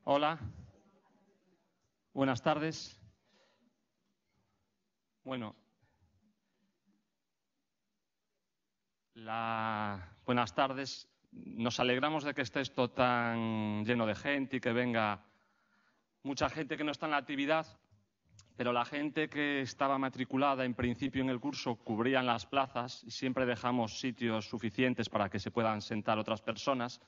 Hola, buenas tardes. Bueno, buenas tardes. Nos alegramos de que esté esto tan lleno de gente y que venga mucha gente que no está en la actividad, pero la gente que estaba matriculada en principio en el curso cubrían las plazas y siempre dejamos sitios suficientes para que se puedan sentar otras personas.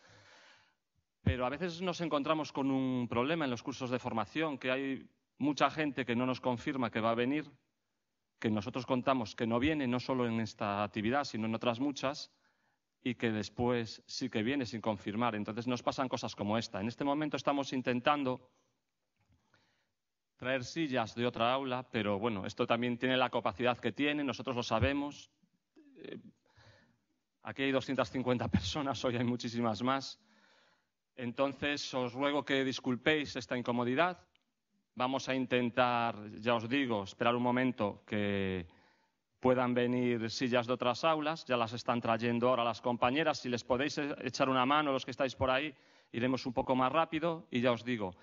Pero a veces nos encontramos con un problema en los cursos de formación, que hay mucha gente que no nos confirma que va a venir, que nosotros contamos que no viene, no solo en esta actividad, sino en otras muchas, y que después sí que viene sin confirmar. Entonces nos pasan cosas como esta. En este momento estamos intentando traer sillas de otra aula, pero bueno, esto también tiene la capacidad que tiene, nosotros lo sabemos. Aquí hay 250 personas, hoy hay muchísimas más. Entonces os ruego que disculpéis esta incomodidad. Vamos a intentar, ya os digo, esperar un momento que puedan venir sillas de otras aulas. Ya las están trayendo ahora las compañeras. Si les podéis echar una mano, los que estáis por ahí, iremos un poco más rápido. Y ya os digo,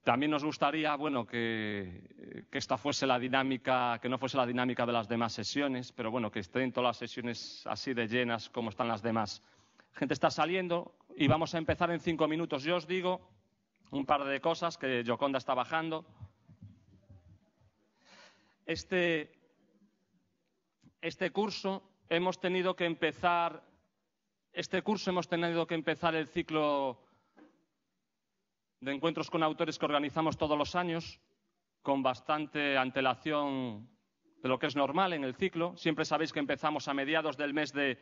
también nos gustaría, bueno, que esta fuese la dinámica, que no fuese la dinámica de las demás sesiones, pero bueno, que estén todas las sesiones así de llenas como están las demás. Gente está saliendo y vamos a empezar en 5 minutos. Yo os digo un par de cosas, que Yoconda está bajando. Este curso hemos tenido que empezar el ciclo de encuentros con autores que organizamos todos los años con bastante antelación de lo que es normal en el ciclo. Siempre sabéis que empezamos a mediados del mes de...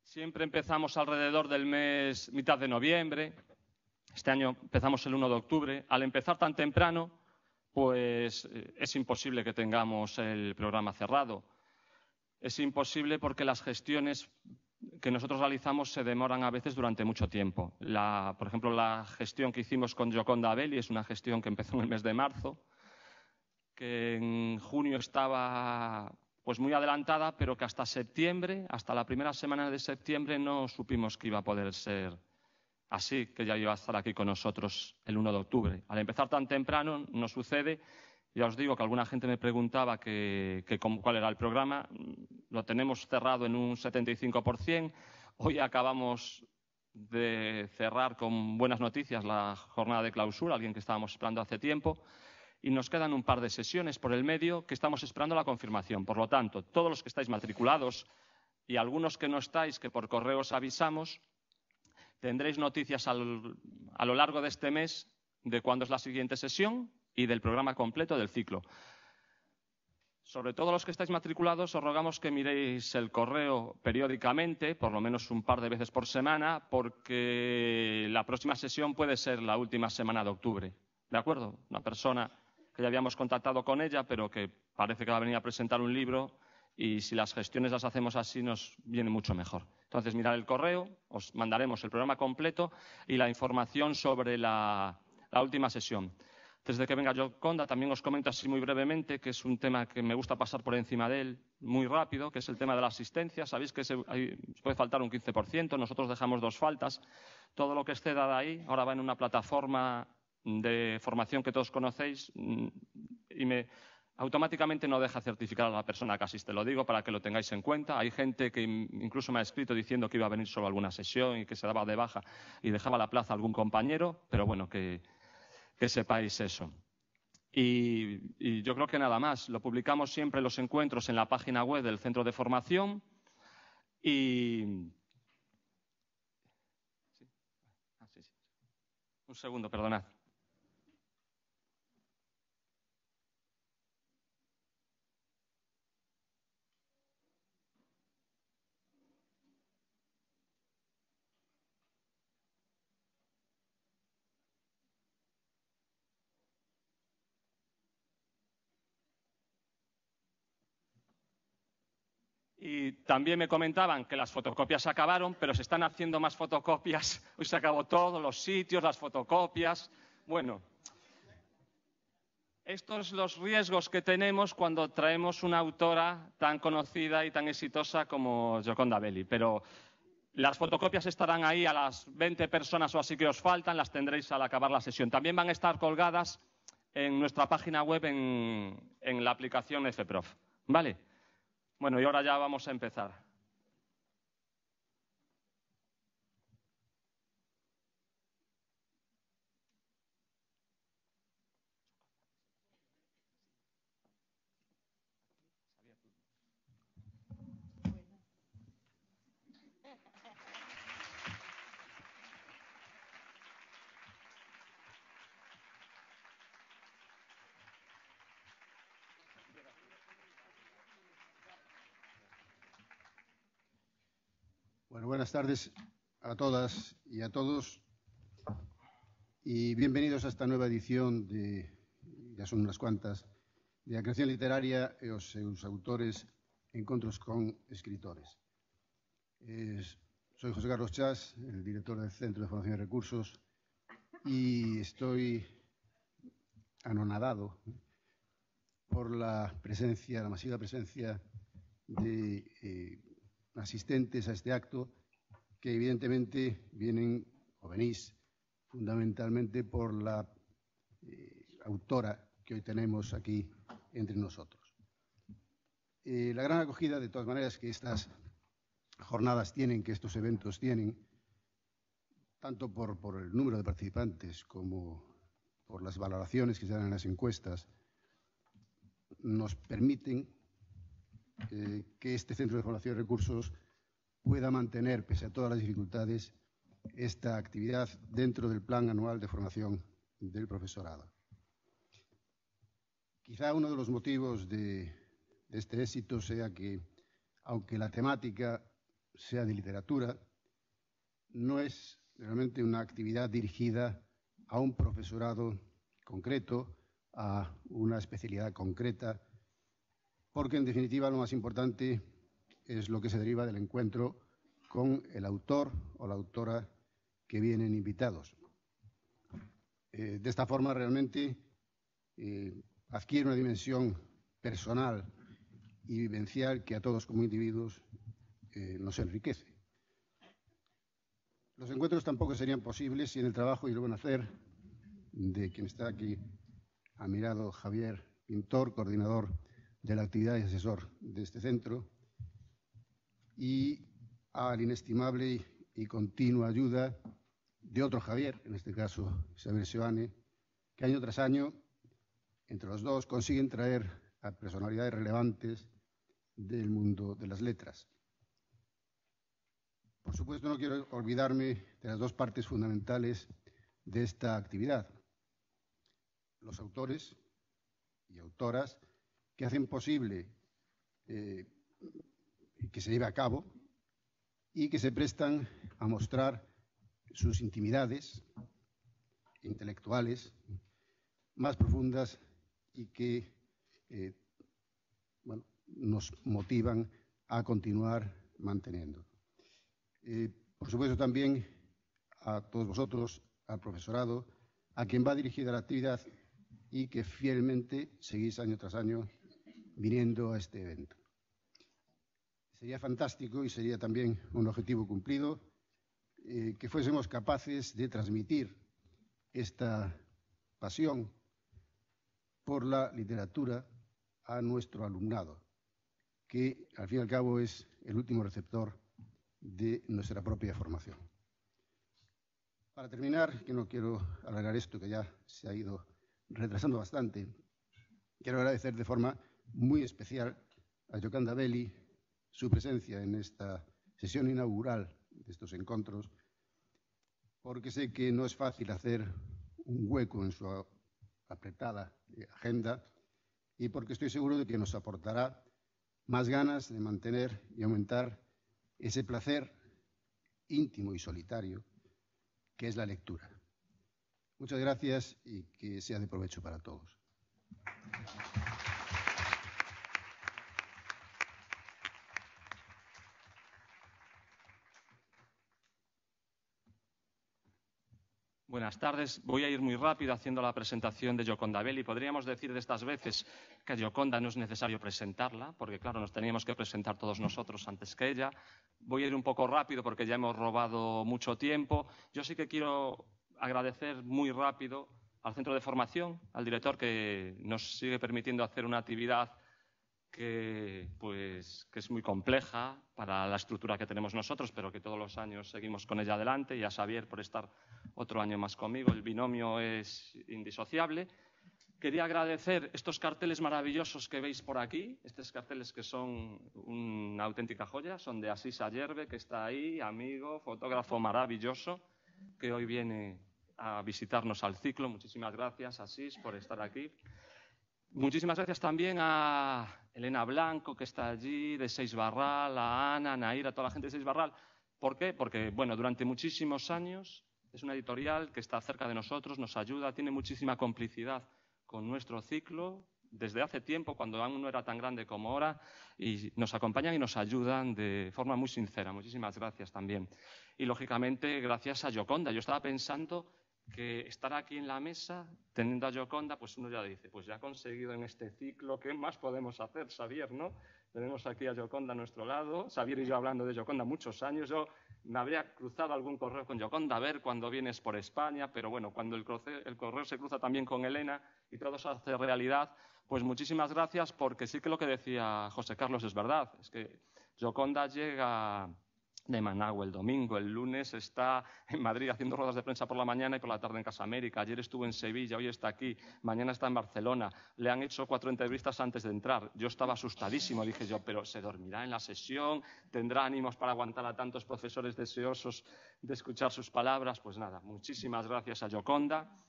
Siempre empezamos alrededor del mes, mitad de noviembre. Este año empezamos el 1 de octubre. Al empezar tan temprano, pues es imposible que tengamos el programa cerrado. Es imposible porque las gestiones que nosotros realizamos se demoran a veces durante mucho tiempo. Por ejemplo, la gestión que hicimos con Yoconda Belli es una gestión que empezó en el mes de marzo, que en junio estaba pues muy adelantada, pero que hasta septiembre, hasta la primera semana de septiembre, no supimos que iba a poder ser así, que ya iba a estar aquí con nosotros el 1 de octubre. Al empezar tan temprano nos sucede, ya os digo que alguna gente me preguntaba cuál era el programa. Lo tenemos cerrado en un 75%. Hoy acabamos de cerrar con buenas noticias la jornada de clausura, alguien que estábamos esperando hace tiempo. Y nos quedan un par de sesiones por el medio que estamos esperando la confirmación. Por lo tanto, todos los que estáis matriculados y algunos que no estáis, que por correo os avisamos, tendréis noticias a lo largo de este mes de cuándo es la siguiente sesión y del programa completo del ciclo. Sobre todo los que estáis matriculados, os rogamos que miréis el correo periódicamente, por lo menos un par de veces por semana, porque la próxima sesión puede ser la última semana de octubre. ¿De acuerdo? Una persona que ya habíamos contactado con ella, pero que parece que va a venir a presentar un libro, y si las gestiones las hacemos así nos viene mucho mejor. Entonces, mirad el correo, os mandaremos el programa completo y la información sobre la última sesión. Desde que venga Yoconda, también os comento así muy brevemente, que es un tema que me gusta pasar por encima de él muy rápido, que es el tema de la asistencia. Sabéis que puede faltar un 15%, nosotros dejamos 2 faltas. Todo lo que exceda de ahí ahora va en una plataforma de formación que todos conocéis y automáticamente no deja certificar a la persona que asiste. Lo digo para que lo tengáis en cuenta. Hay gente que incluso me ha escrito diciendo que iba a venir solo a alguna sesión y que se daba de baja y dejaba la plaza a algún compañero, pero bueno, que sepáis eso. Y yo creo que nada más. Lo publicamos siempre los encuentros en la página web del centro de formación y... Un segundo, perdonad. Y también me comentaban que las fotocopias se acabaron, pero se están haciendo más fotocopias. Hoy se acabó todos los sitios, las fotocopias. Bueno, estos son los riesgos que tenemos cuando traemos una autora tan conocida y tan exitosa como Yoconda Belli. Pero Las fotocopias estarán ahí a las 20 personas o así que os faltan, las tendréis al acabar la sesión. También van a estar colgadas en nuestra página web en la aplicación FProf. ¿Vale? Bueno, y ahora ya vamos a empezar. Bueno, buenas tardes a todas y a todos y bienvenidos a esta nueva edición ya son unas cuantas, de a creación literaria e os seus autores encontros con escritores. Soy José Carlos Chas, el director del Centro de Formación y Recursos, y estoy anonadado por la masiva presencia de asistentes a este acto, que evidentemente venís fundamentalmente por la autora que hoy tenemos aquí entre nosotros. La gran acogida, de todas maneras, que estas jornadas tienen, que estos eventos tienen, tanto por el número de participantes como por las valoraciones que se dan en las encuestas, nos permiten que este Centro de Formación y Recursos pueda mantener, pese a todas las dificultades, esta actividad dentro del Plan Anual de Formación del Profesorado. Quizá uno de los motivos de este éxito sea que, aunque la temática sea de literatura, no es realmente una actividad dirigida a un profesorado concreto, a una especialidad concreta, porque en definitiva lo más importante es lo que se deriva del encuentro con el autor o la autora que vienen invitados. De esta forma realmente adquiere una dimensión personal y vivencial que a todos como individuos nos enriquece. Los encuentros tampoco serían posibles sin el trabajo y el buen hacer de quien está aquí a mi lado, Javier Pintor, coordinador de la actividad y asesor de este centro, y a la inestimable y continua ayuda de otro Javier, en este caso Isabel Seoane, que año tras año, entre los dos, consiguen traer a personalidades relevantes del mundo de las letras. Por supuesto, no quiero olvidarme de las dos partes fundamentales de esta actividad: los autores y autoras que hacen posible que se lleve a cabo y que se prestan a mostrar sus intimidades intelectuales más profundas y que nos motivan a continuar manteniendo. Por supuesto, también a todos vosotros, al profesorado, a quien va dirigida la actividad y que fielmente seguís año tras año viniendo a este evento. Sería fantástico y sería también un objetivo cumplido que fuésemos capaces de transmitir esta pasión por la literatura a nuestro alumnado, que al fin y al cabo es el último receptor de nuestra propia formación. Para terminar, que no quiero alargar esto, que ya se ha ido retrasando bastante, quiero agradecer de forma muy especial a Yocanda Belli su presencia en esta sesión inaugural de estos encuentros, porque sé que no es fácil hacer un hueco en su apretada agenda y porque estoy seguro de que nos aportará más ganas de mantener y aumentar ese placer íntimo y solitario que es la lectura. Muchas gracias y que sea de provecho para todos. Buenas tardes. Voy a ir muy rápido haciendo la presentación de Gioconda Belli. Podríamos decir de estas veces que a Gioconda no es necesario presentarla, porque claro, nos teníamos que presentar todos nosotros antes que ella. Voy a ir un poco rápido porque ya hemos robado mucho tiempo. Yo sí que quiero agradecer muy rápido al centro de formación, al director que nos sigue permitiendo hacer una actividad que es muy compleja para la estructura que tenemos nosotros, pero que todos los años seguimos con ella adelante, y a Xavier por estar otro año más conmigo. El binomio es indisociable. Quería agradecer estos carteles maravillosos que veis por aquí, estos carteles que son una auténtica joya, son de Asís Ayerbe, que está ahí, amigo, fotógrafo maravilloso, que hoy viene a visitarnos al ciclo. Muchísimas gracias, Asís, por estar aquí. Muchísimas gracias también a Elena Blanco, que está allí, de Seis Barral, a Ana, a Naira, a toda la gente de Seis Barral. ¿Por qué? Porque, bueno, durante muchísimos años es una editorial que está cerca de nosotros, nos ayuda, tiene muchísima complicidad con nuestro ciclo desde hace tiempo, cuando aún no era tan grande como ahora, y nos acompañan y nos ayudan de forma muy sincera. Muchísimas gracias también. Y, lógicamente, gracias a Gioconda. Yo estaba pensando que estar aquí en la mesa, teniendo a Gioconda, pues uno ya dice, pues ya ha conseguido en este ciclo, ¿qué más podemos hacer, Xavier, no? Tenemos aquí a Gioconda a nuestro lado, Xavier y yo hablando de Gioconda muchos años. Yo me habría cruzado algún correo con Gioconda, a ver cuando vienes por España, pero bueno, cuando el correo se cruza también con Elena y todo se hace realidad, pues muchísimas gracias, porque sí que lo que decía José Carlos es verdad, es que Gioconda llega de Managua el domingo, el lunes está en Madrid haciendo ruedas de prensa por la mañana y por la tarde en Casa América. Ayer estuvo en Sevilla, hoy está aquí, mañana está en Barcelona. Le han hecho 4 entrevistas antes de entrar. Yo estaba asustadísimo, dije yo, pero ¿se dormirá en la sesión? ¿Tendrá ánimos para aguantar a tantos profesores deseosos de escuchar sus palabras? Pues nada, muchísimas gracias a Gioconda.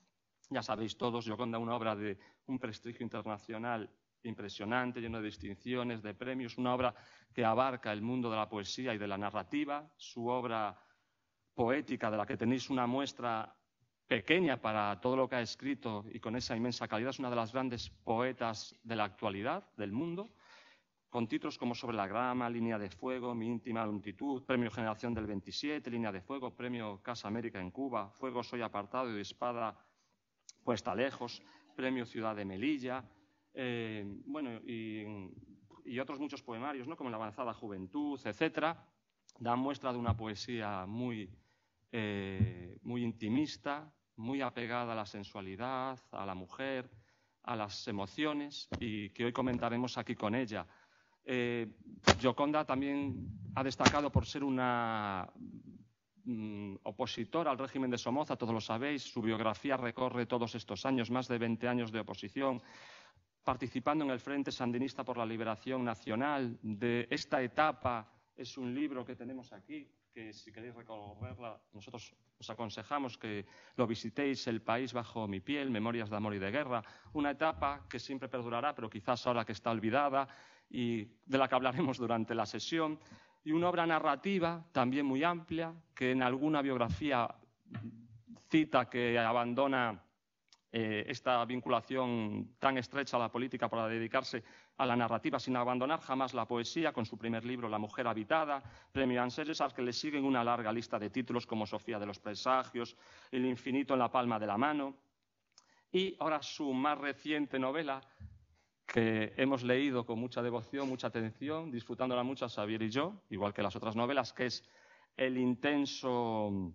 Ya sabéis todos, Gioconda, una obra de un prestigio internacional impresionante, lleno de distinciones, de premios, una obra que abarca el mundo de la poesía y de la narrativa. Su obra poética, de la que tenéis una muestra pequeña para todo lo que ha escrito y con esa inmensa calidad, es una de las grandes poetas de la actualidad, del mundo, con títulos como Sobre la grama, Línea de fuego, Mi íntima longitud, Premio Generación del 27, Línea de fuego, Premio Casa América en Cuba, Fuego soy apartado y espada puesta lejos, Premio Ciudad de Melilla, bueno, y otros muchos poemarios, ¿no? Como La avanzada juventud, etcétera. Dan muestra de una poesía muy intimista, muy apegada a la sensualidad, a la mujer, a las emociones, y que hoy comentaremos aquí con ella. Gioconda también ha destacado por ser una opositora al régimen de Somoza, todos lo sabéis. Su biografía recorre todos estos años, más de 20 años de oposición, participando en el Frente Sandinista por la Liberación Nacional. De esta etapa es un libro que tenemos aquí, que si queréis recorrerla, nosotros os aconsejamos que lo visitéis, El país bajo mi piel, Memorias de amor y de guerra. Una etapa que siempre perdurará, pero quizás ahora que está olvidada, y de la que hablaremos durante la sesión. Y una obra narrativa también muy amplia, que en alguna biografía cita que abandona esta vinculación tan estrecha a la política para dedicarse a la narrativa sin abandonar jamás la poesía, con su primer libro La mujer habitada, Premio Ansels, al que le siguen una larga lista de títulos como Sofía de los presagios, El infinito en la palma de la mano, y ahora su más reciente novela, que hemos leído con mucha devoción, mucha atención, disfrutándola mucho Xavier y yo, igual que las otras novelas, que es El intenso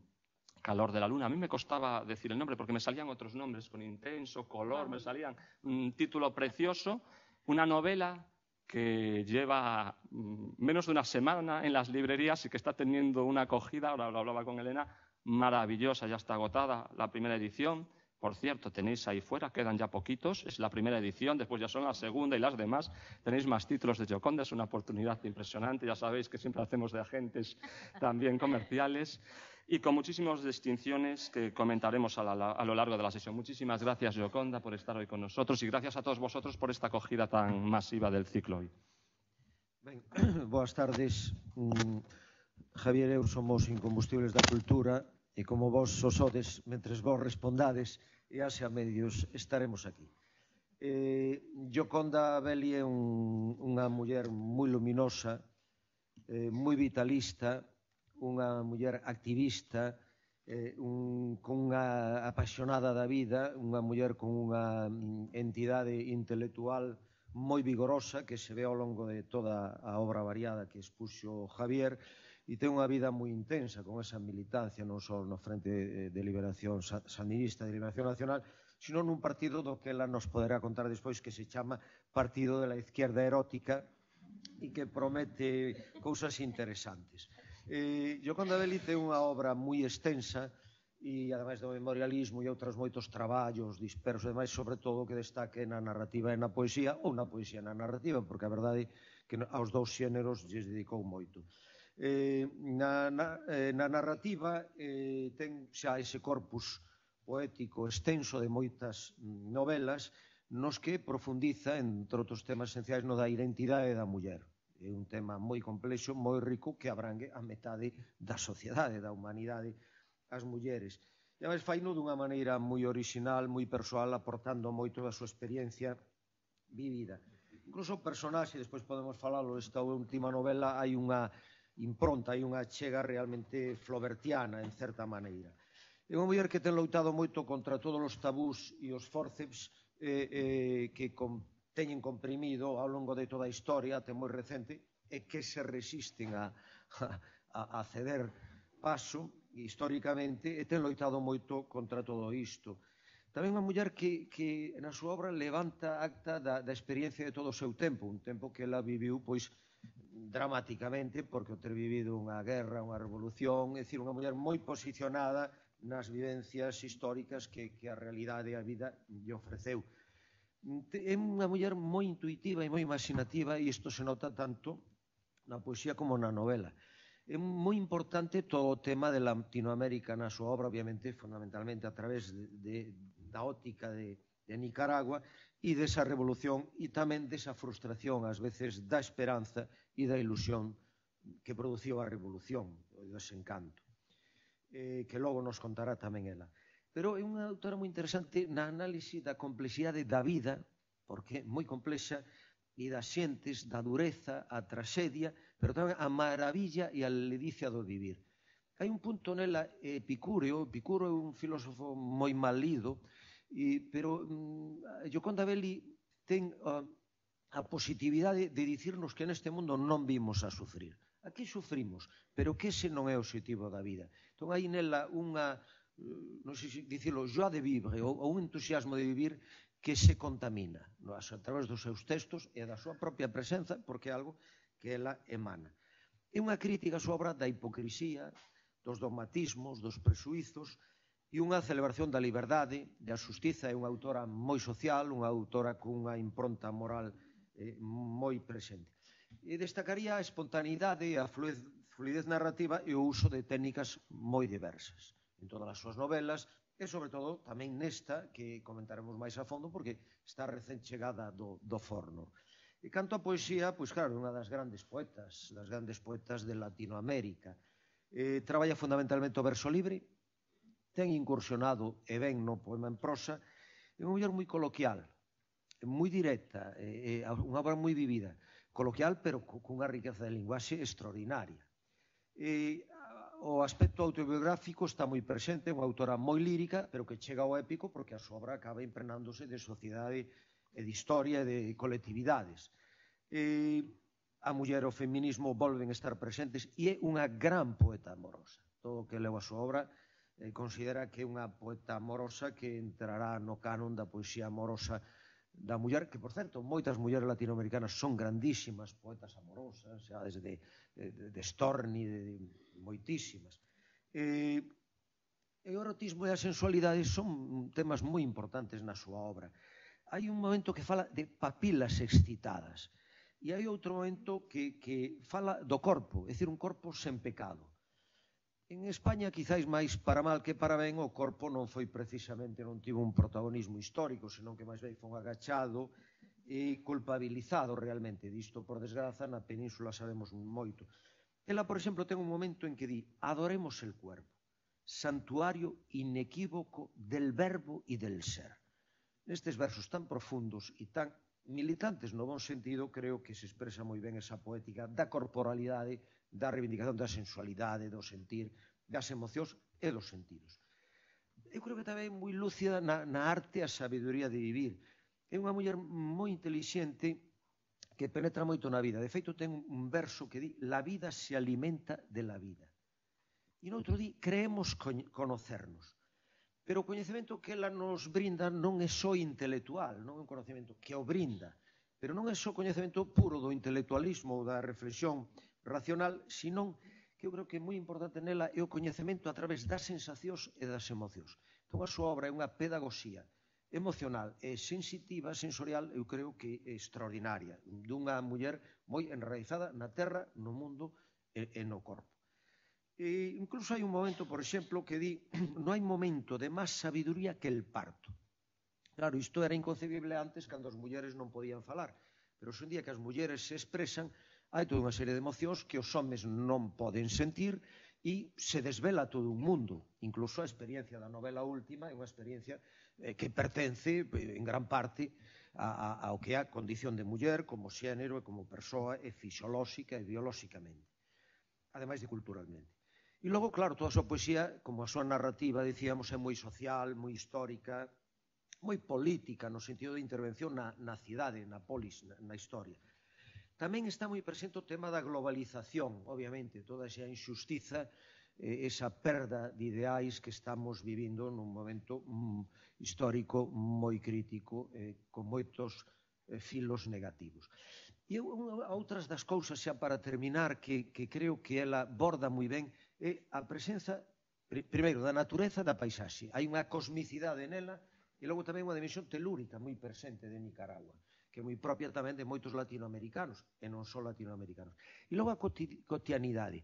calor de la luna. A mí me costaba decir el nombre porque me salían otros nombres, con intenso, color, me salían un título precioso, una novela que lleva menos de una semana en las librerías y que está teniendo una acogida, ahora lo hablaba con Elena, maravillosa. Ya está agotada la primera edición. Por cierto, tenéis ahí fuera, quedan ya poquitos, es la primera edición, después ya son la segunda y las demás. Tenéis más títulos de Gioconda, es una oportunidad impresionante. Ya sabéis que siempre hacemos de agentes también comerciales, y con muchísimas distinciones que comentaremos a lo largo de la sesión. Muchísimas gracias, Gioconda, por estar hoy con nosotros, y gracias a todos vosotros por esta acogida tan masiva del ciclo hoy. Ben, boas tardes. Javier e eu somos Incombustibles da Cultura, e como vos o sodes, mentres vos respondades e haxe a medios, estaremos aquí. Gioconda Belli é unha muller moi luminosa, moi vitalista, unha muller activista, con unha apasionada da vida, unha muller con unha entidade intelectual moi vigorosa que se ve ao longo de toda a obra variada que expuxo Javier, e ten unha vida moi intensa con esa militancia non só no Frente de Liberación Sandinista de Liberación Nacional, sino nun partido do que ela nos poderá contar despois, que se chama Partido de la Izquierda Erótica e que promete cousas interesantes. Gioconda Belli ten unha obra moi extensa e, ademais do memorialismo e outros moitos traballos dispersos, ademais, sobre todo, que destaque na narrativa e na poesía, ou na poesía e na narrativa, porque a verdade é que aos dous xéneros lles dedicou moito. Na narrativa ten xa ese corpus poético extenso de moitas novelas nos que profundiza, entre outros temas esenciais, no da identidade da muller. É un tema moi complexo, moi rico, que abrangue a metade da sociedade, da humanidade, as mulleres. E ademais faino dunha maneira moi orixinal, moi persoal, aportando moito da súa experiencia vivida. Incluso o personaxe, despois podemos falalo, esta última novela, hai unha impronta, hai unha chega realmente flobertiana, en certa maneira. É unha muller que ten loitado moito contra todos os tabús e os fórceps que teñen comprimido ao longo de toda a historia, até moi recente, e que se resisten a ceder paso históricamente, e ten loitado moito contra todo isto. Tamén unha muller que na súa obra levanta acta da experiencia de todo o seu tempo, un tempo que ela viviu pois dramáticamente, porque o ter vivido unha guerra, unha revolución, é dicir, unha muller moi posicionada nas vivencias históricas que a realidade e a vida lle ofreceu. É unha muller moi intuitiva e moi imaginativa, e isto se nota tanto na poesía como na novela. É moi importante todo o tema de Latinoamérica na súa obra, obviamente, fundamentalmente a través da óptica de Nicaragua e desa revolución, e tamén desa frustración, ás veces, da esperanza e da ilusión que produciu a revolución, o desencanto, que logo nos contará tamén ela. Pero é unha autora moi interesante na análise da complexidade da vida, porque é moi complexa, e das xentes, da dureza, a traxedia, pero tamén a maravilla e a ledicia do vivir. Hai un punto nela epicúreo. Epicuro é un filósofo moi mal lido, pero Gioconda Belli ten a positividade de dicirnos que neste mundo non vimos a sufrir. Aquí sufrimos, pero que ese non é o objetivo da vida. Entón hai nela unha, non sei se dicilo, joie de vivre, ou un entusiasmo de vivir que se contamina a través dos seus textos e da súa propia presenza, porque é algo que ela emana. É unha crítica á súa obra da hipocrisía, dos dogmatismos, dos presuizos, e unha celebración da liberdade, da xustiza. É unha autora moi social, unha autora cunha impronta moral moi presente. E destacaría a espontaneidade, a fluidez narrativa e o uso de técnicas moi diversas en todas as súas novelas, e, sobre todo, tamén nesta, que comentaremos máis a fondo, porque está recén chegada do forno. E canto a poesía, pois claro, unha das grandes poetas de Latinoamérica. Traballa fundamentalmente o verso libre, ten incursionado e ben no poema en prosa, é unha muller moi coloquial, moi directa, unha obra moi vivida, coloquial, pero cunha riqueza de linguaxe extraordinaria. O aspecto autobiográfico está moi presente, unha autora moi lírica, pero que chega ao épico porque a súa obra acaba impregnándose de sociedade e de historia e de colectividades. A muller e o feminismo volven a estar presentes, e é unha gran poeta amorosa. Todo o que leu a súa obra considera que é unha poeta amorosa que entrará no canon da poesía amorosa da muller, que, por certo, moitas mulleres latinoamericanas son grandísimas poetas amorosas, xa desde Storni, moitísimas. O erotismo e a sensualidade son temas moi importantes na súa obra. Hai un momento que fala de papilas excitadas, e hai outro momento que fala do corpo, é dicir, un corpo sen pecado. En España, quizáis máis para mal que para ben, o corpo non foi precisamente, non tivo un protagonismo histórico, senón que máis ben foi agachado e culpabilizado realmente. Disto, por desgraza, na península sabemos moito. Ela, por exemplo, ten un momento en que di: adoremos el cuerpo, santuario inequívoco del verbo e del ser. Nestes versos tan profundos e tan militantes no bon sentido, creo que se expresa moi ben esa poética da corporalidade, da reivindicación da sensualidade, do sentir, das emocións e dos sentidos. Eu creo que tamén moi lúcida na arte a sabiduría de vivir. É unha muller moi intelixente que penetra moito na vida. De feito, ten un verso que di: la vida se alimenta de la vida. E noutro di: creemos conocernos. Pero o coñecemento que ela nos brinda non é só intelectual, non é un conocemento que o brinda, pero non é só coñecemento puro do intelectualismo ou da reflexión racional, senón que eu creo que é moi importante nela é o coñecemento a través das sensacións e das emocións. Entón, a súa obra é unha pedagogía emocional e sensitiva, sensorial, eu creo que é extraordinaria, dunha muller moi enraizada na terra, no mundo e no corpo. E incluso hai un momento, por exemplo, que di: non hai momento de máis sabiduría que el parto. Claro, isto era inconcebible antes, cando as mulleres non podían falar, pero hoxe en día que as mulleres se expresan, hai toda unha serie de emocións que os homes non poden sentir e se desvela todo un mundo. Incluso a experiencia da novela última é unha experiencia que pertence en gran parte ao que é a condición de muller como xénero e como persoa e fisiolóxica e biolóxicamente, ademais de culturalmente. E logo, claro, toda a súa poesía, como a súa narrativa, dicíamos, é moi social, moi histórica, moi política, no sentido de intervención na cidade, na polis, na historia. Tamén está moi presente o tema da globalización, obviamente, toda esa injustiza, esa perda de ideais que estamos vivindo nun momento histórico moi crítico, con moitos filos negativos. E outras das cousas, xa para terminar, que creo que ela borda moi ben, é a presenza, primeiro, da natureza e da paisaxe. Hai unha cosmicidade nela e logo tamén unha dimensión telúrica moi presente de Nicaragua, que é moi propia tamén de moitos latinoamericanos, e non só latinoamericanos. E logo a cotidianidade,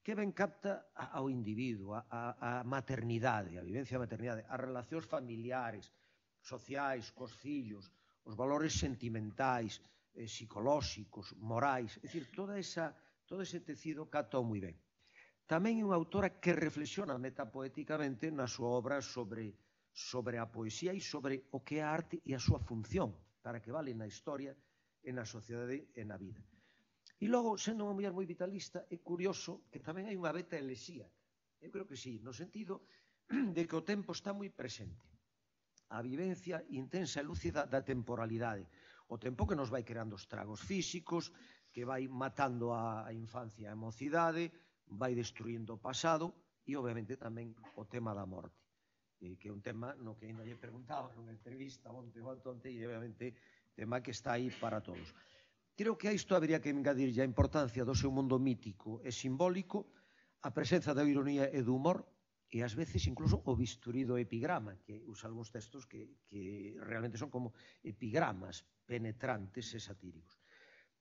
que ben capta ao individuo, a maternidade, a vivencia da maternidade, as relacións familiares, sociais, cos fillos, os valores sentimentais, psicolóxicos, morais, é dicir, todo ese tecido capta moi ben. Tamén é unha autora que reflexiona metapoéticamente na súa obra sobre a poesía e sobre o que é a arte e a súa función, para que vale na historia, e na sociedade e na vida. E logo, sendo unha muller moi vitalista, é curioso que tamén hai unha beta elexía. Eu creo que sí, no sentido de que o tempo está moi presente. A vivencia intensa e lúcida da temporalidade. O tempo que nos vai creando estragos físicos, que vai matando a infancia e a mocidade, vai destruindo o pasado e, obviamente, tamén o tema da morte, que é un tema no que ainda lle preguntaba nunha entrevista onte, e, obviamente, tema que está aí para todos. Creo que a isto habería que engadirlle a importancia do seu mundo mítico e simbólico, a presenza da ironía e do humor, e ás veces incluso o bisturí do epigrama, que usa algúns textos que realmente son como epigramas penetrantes e satíricos.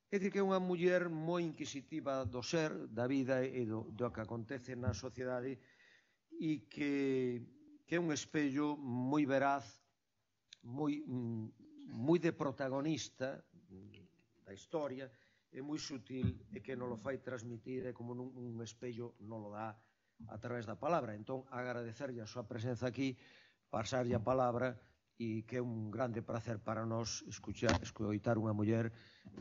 É dicir, que é unha muller moi inquisitiva do ser, da vida e do que acontece na sociedade e que é un espello moi veraz, moi de protagonista da historia, é moi sutil e que nos lo fai transmitir, é como un espello nos lo dá a través da palabra. Entón, agradecerlle a súa presenza aquí, pasarlle a palabra, e que é un grande placer para nós escoitar unha muller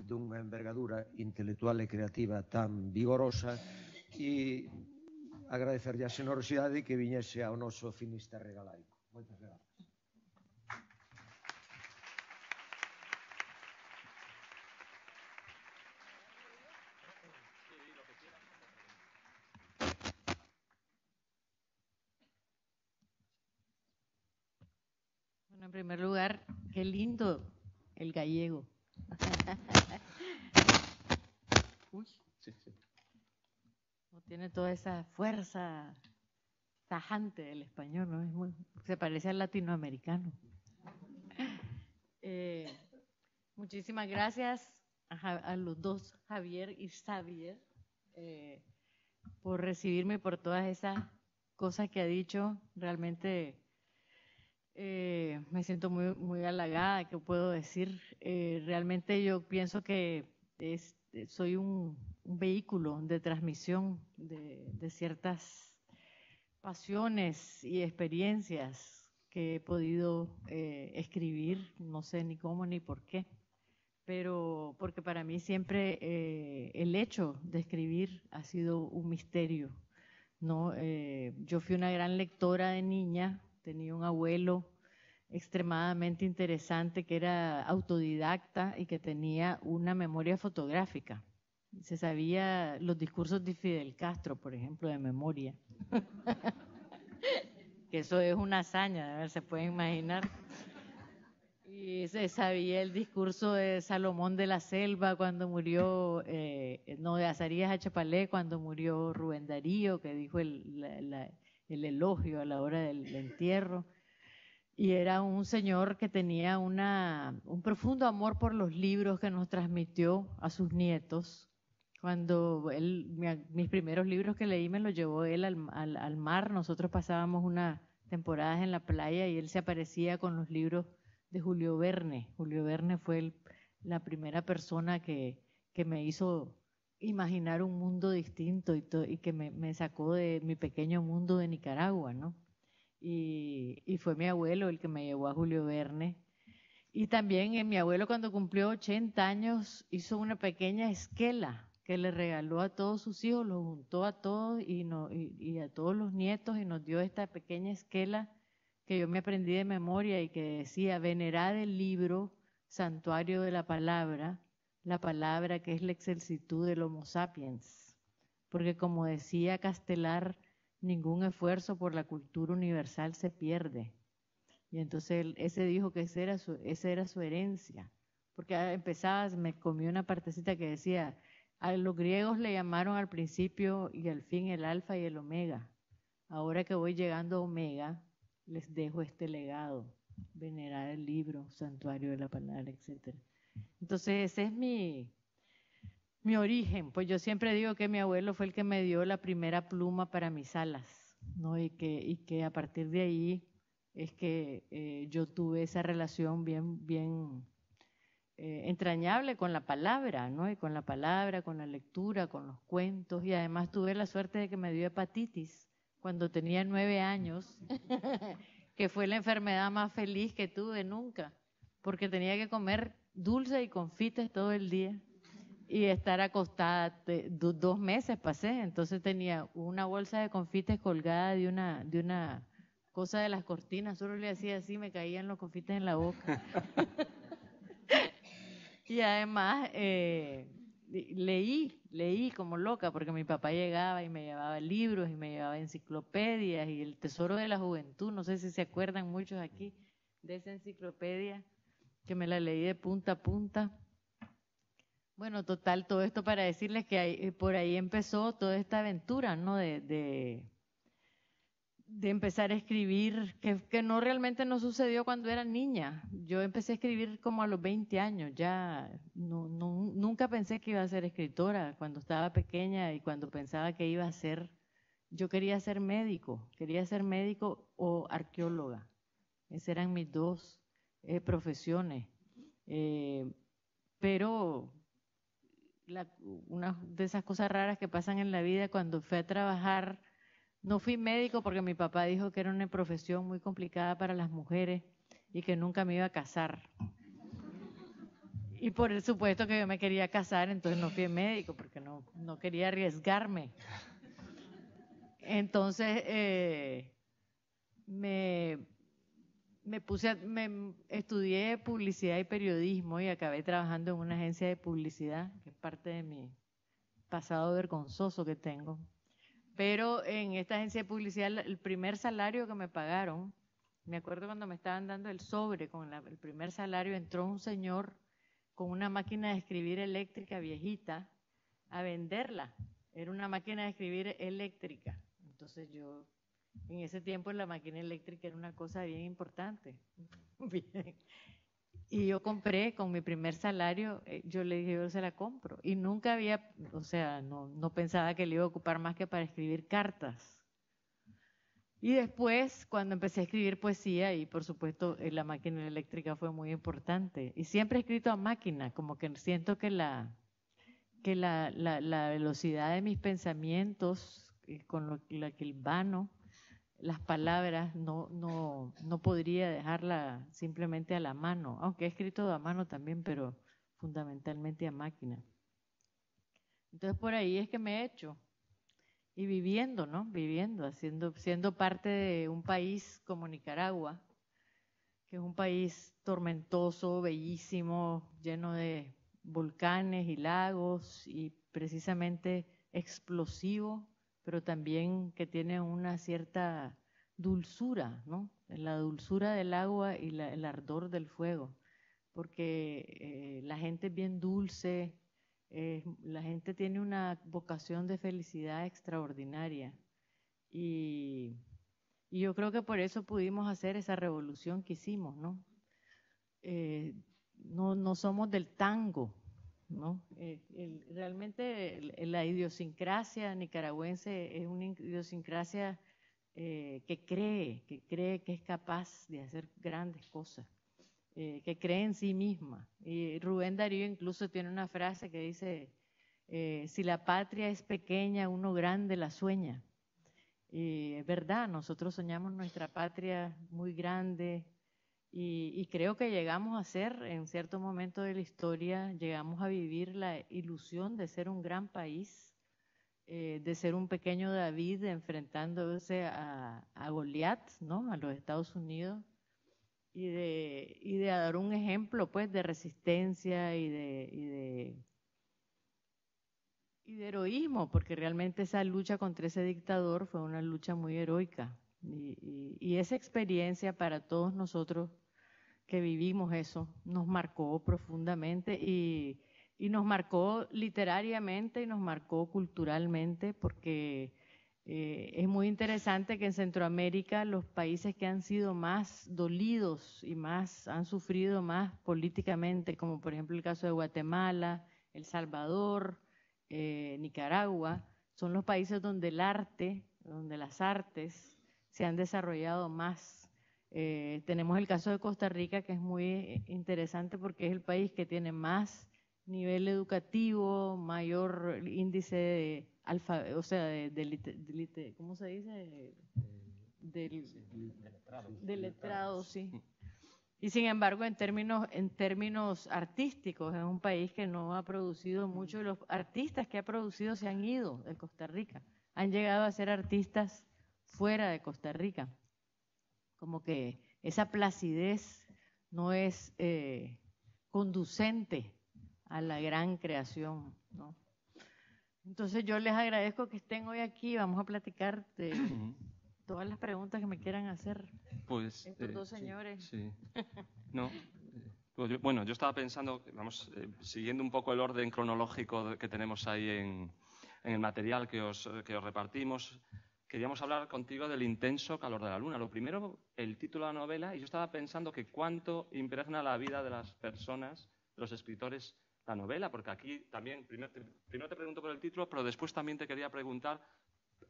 dunha envergadura intelectual e creativa tan vigorosa, e agradecerlle a xenerosidade que viñese ao noso Finisterre galaico. Moitas grazas. Bueno, en primer lugar, qué lindo el gallego. Uy. Sí, sí. Tiene toda esa fuerza tajante del español, ¿no? Se parece al latinoamericano. Muchísimas gracias a los dos, Javier y Xavier, por recibirme, por todas esas cosas que ha dicho. Realmente me siento muy halagada, ¿qué puedo decir? Realmente yo pienso que soy un vehículo de transmisión de ciertas pasiones y experiencias que he podido escribir, no sé ni cómo ni por qué, pero porque para mí siempre el hecho de escribir ha sido un misterio, ¿no? Yo fui una gran lectora de niña, tenía un abuelo extremadamente interesante que era autodidacta y que tenía una memoria fotográfica. Se sabía los discursos de Fidel Castro, por ejemplo, de memoria. Que eso es una hazaña, ¿verdad? Se pueden imaginar. Y se sabía el discurso de Salomón de la Selva cuando murió, de Azarías Hachapalé cuando murió Rubén Darío, que dijo el elogio a la hora del entierro. Y era un señor que tenía un profundo amor por los libros que nos transmitió a sus nietos. Cuando mis primeros libros que leí me los llevó él al mar, nosotros pasábamos unas temporadas en la playa y él se aparecía con los libros de Julio Verne. Julio Verne fue la primera persona que me hizo imaginar un mundo distinto y que me sacó de mi pequeño mundo de Nicaragua, ¿no? Y fue mi abuelo el que me llevó a Julio Verne. Y también mi abuelo, cuando cumplió 80 años, hizo una pequeña esquela que le regaló a todos sus hijos, lo juntó a todos y a todos los nietos y nos dio esta pequeña esquela que yo me aprendí de memoria y que decía: venerad el libro, santuario de la palabra que es la excelsitud del Homo sapiens. Porque como decía Castelar, ningún esfuerzo por la cultura universal se pierde. Y entonces ese dijo que esa era su herencia. Porque me comí una partecita que decía: a los griegos le llamaron al principio y al fin el alfa y el omega. Ahora que voy llegando a omega, les dejo este legado: venerar el libro, santuario de la palabra, etc. Entonces ese es mi origen. Pues yo siempre digo que mi abuelo fue el que me dio la primera pluma para mis alas, ¿no? Y que a partir de ahí es que yo tuve esa relación bien entrañable con la palabra, ¿no? Y con la palabra, con la lectura, con los cuentos. Y además tuve la suerte de que me dio hepatitis cuando tenía 9 años, que fue la enfermedad más feliz que tuve nunca, porque tenía que comer dulce y confites todo el día y estar acostada. 2 meses pasé, entonces tenía una bolsa de confites colgada de una cosa de las cortinas, solo le hacía así, me caían los confites en la boca. Y además leí como loca, porque mi papá llegaba y me llevaba libros y me llevaba enciclopedias y el Tesoro de la Juventud, no sé si se acuerdan muchos aquí de esa enciclopedia, que me la leí de punta a punta. Bueno, total, todo esto para decirles que por ahí empezó toda esta aventura, ¿no? De empezar a escribir, que no realmente no sucedió cuando era niña. Yo empecé a escribir como a los 20 años, ya nunca pensé que iba a ser escritora. Cuando estaba pequeña y cuando pensaba que iba a ser, yo quería ser médico o arqueóloga. Esas eran mis dos profesiones. Pero una de esas cosas raras que pasan en la vida, cuando fui a trabajar, no fui médico porque mi papá dijo que era una profesión muy complicada para las mujeres y que nunca me iba a casar. Y por supuesto que yo me quería casar, entonces no fui médico porque no quería arriesgarme. Entonces estudié publicidad y periodismo y acabé trabajando en una agencia de publicidad, que es parte de mi pasado vergonzoso que tengo. Pero en esta agencia de publicidad, el primer salario que me pagaron, me acuerdo cuando me estaban dando el sobre con el primer salario, entró un señor con una máquina de escribir eléctrica viejita a venderla. Era una máquina de escribir eléctrica. Entonces yo, en ese tiempo la máquina eléctrica era una cosa bien importante. Bien. Y yo compré con mi primer salario, yo le dije, yo se la compro. Y nunca había, o sea, no pensaba que le iba a ocupar más que para escribir cartas. Y después, cuando empecé a escribir poesía, y por supuesto la máquina eléctrica fue muy importante. Y siempre he escrito a máquina, como que siento que la velocidad de mis pensamientos, con la que el vano, las palabras, no podría dejarla simplemente a la mano, aunque he escrito a mano también, pero fundamentalmente a máquina. Entonces por ahí es que me he hecho. y viviendo, ¿no? Viviendo, siendo parte de un país como Nicaragua, que es un país tormentoso, bellísimo, lleno de volcanes y lagos y precisamente explosivo, pero también que tiene una cierta dulzura, ¿no? La dulzura del agua y el ardor del fuego, porque la gente es bien dulce, la gente tiene una vocación de felicidad extraordinaria y yo creo que por eso pudimos hacer esa revolución que hicimos, ¿no? No somos del tango, ¿no? Realmente la idiosincrasia nicaragüense es una idiosincrasia que cree que es capaz de hacer grandes cosas, que cree en sí misma. Y Rubén Darío incluso tiene una frase que dice, si la patria es pequeña, uno grande la sueña. Y es verdad, nosotros soñamos nuestra patria muy grande y creo que llegamos a ser, en cierto momento de la historia, llegamos a vivir la ilusión de ser un gran país, de ser un pequeño David enfrentándose a Goliat, ¿no? A los Estados Unidos, y de dar un ejemplo, pues, de resistencia y de heroísmo, porque realmente esa lucha contra ese dictador fue una lucha muy heroica. Y esa experiencia para todos nosotros que vivimos eso nos marcó profundamente y nos marcó literariamente y nos marcó culturalmente, porque es muy interesante que en Centroamérica los países que han sido más dolidos y más han sufrido más políticamente, como por ejemplo el caso de Guatemala, El Salvador, Nicaragua, son los países donde el arte, donde las artes se han desarrollado más. Tenemos el caso de Costa Rica, que es muy interesante porque es el país que tiene más nivel educativo, mayor índice de o sea, ¿cómo se dice? De letrados, sí. Y sin embargo, en términos artísticos, es un país que no ha producido mucho, y los artistas que ha producido se han ido de Costa Rica, han llegado a ser artistas fuera de Costa Rica. Como que esa placidez no es conducente a la gran creación, ¿no? Entonces yo les agradezco que estén hoy aquí, vamos a platicar de todas las preguntas que me quieran hacer. Pues, estos dos señores. Sí. No, pues bueno, yo estaba pensando, vamos, siguiendo un poco el orden cronológico que tenemos ahí en el material que os repartimos, queríamos hablar contigo del intenso calor de la luna. Lo primero, el título de la novela, y yo estaba pensando que cuánto impregna la vida de las personas, de los escritores, la novela, porque aquí también, primero te pregunto por el título, pero después también te quería preguntar,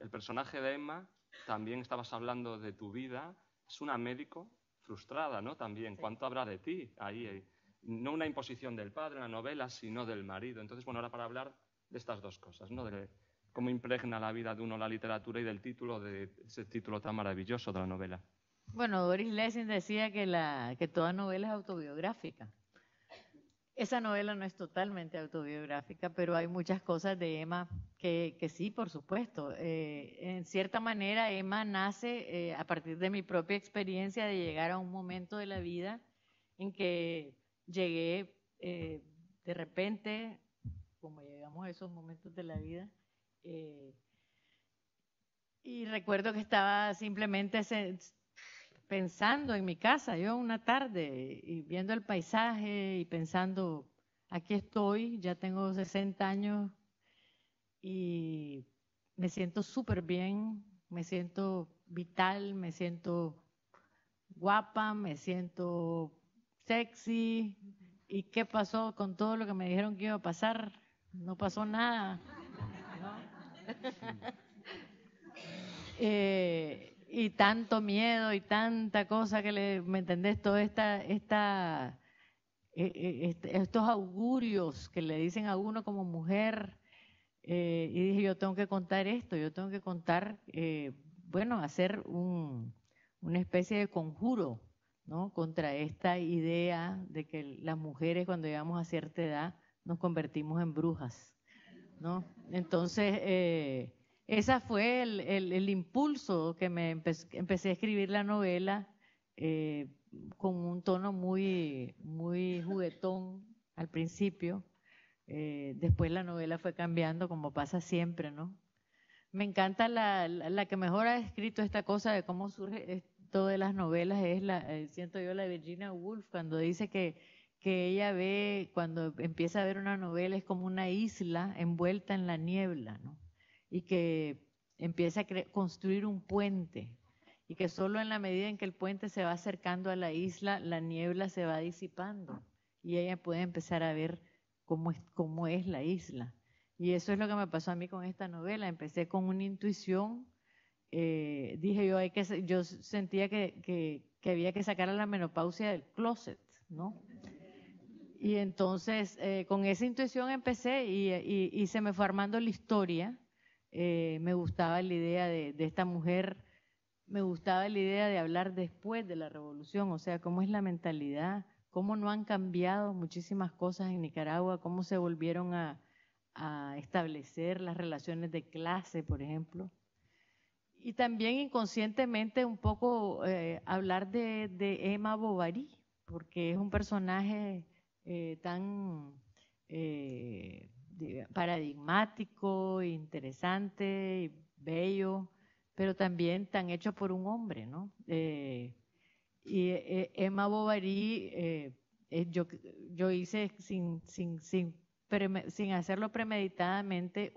el personaje de Emma, también estabas hablando de tu vida, es una médico frustrada, ¿no? También, sí. ¿Cuánto habrá de ti ahí? No una imposición del padre en la novela, sino del marido. Entonces, bueno, ahora para hablar de estas dos cosas, ¿no? De cómo impregna la vida de uno la literatura y del título, de ese título tan maravilloso de la novela. Bueno, Doris Lessing decía que toda novela es autobiográfica. Esa novela no es totalmente autobiográfica, pero hay muchas cosas de Emma que sí, por supuesto. En cierta manera, Emma nace a partir de mi propia experiencia de llegar a un momento de la vida en que llegué de repente, como llegamos a esos momentos de la vida, y recuerdo que estaba simplemente pensando en mi casa, yo una tarde, y viendo el paisaje y pensando, aquí estoy, ya tengo 60 años y me siento súper bien, me siento vital, me siento guapa, me siento sexy. ¿Y qué pasó con todo lo que me dijeron que iba a pasar? No pasó nada, ¿no? Y tanto miedo y tanta cosa que ¿me entendés? Todo estos augurios que le dicen a uno como mujer, y dije, yo tengo que contar esto, yo tengo que contar, bueno, hacer una especie de conjuro, ¿no? Contra esta idea de que las mujeres cuando llegamos a cierta edad nos convertimos en brujas, ¿no? Entonces, esa fue el impulso que me empecé a escribir la novela con un tono muy, muy juguetón al principio. Después la novela fue cambiando, como pasa siempre, ¿no? Me encanta la que mejor ha escrito esta cosa de cómo surge esto de las novelas, es siento yo, la Virginia Woolf, cuando dice que ella ve, cuando empieza a ver una novela, es como una isla envuelta en la niebla, ¿no? Y que empieza a construir un puente, y que solo en la medida en que el puente se va acercando a la isla, la niebla se va disipando, y ella puede empezar a ver cómo es la isla. Y eso es lo que me pasó a mí con esta novela. Empecé con una intuición, dije yo, yo sentía que había que sacar a la menopausia del closet, ¿no? Y entonces con esa intuición empecé y se me fue armando la historia. Me gustaba la idea de esta mujer, me gustaba la idea de hablar después de la revolución, o sea, cómo es la mentalidad, cómo no han cambiado muchísimas cosas en Nicaragua, cómo se volvieron a establecer las relaciones de clase, por ejemplo. Y también inconscientemente un poco hablar de Emma Bovary, porque es un personaje tan paradigmático, interesante, y bello, pero también tan hecho por un hombre, ¿no? Emma Bovary, yo hice sin hacerlo premeditadamente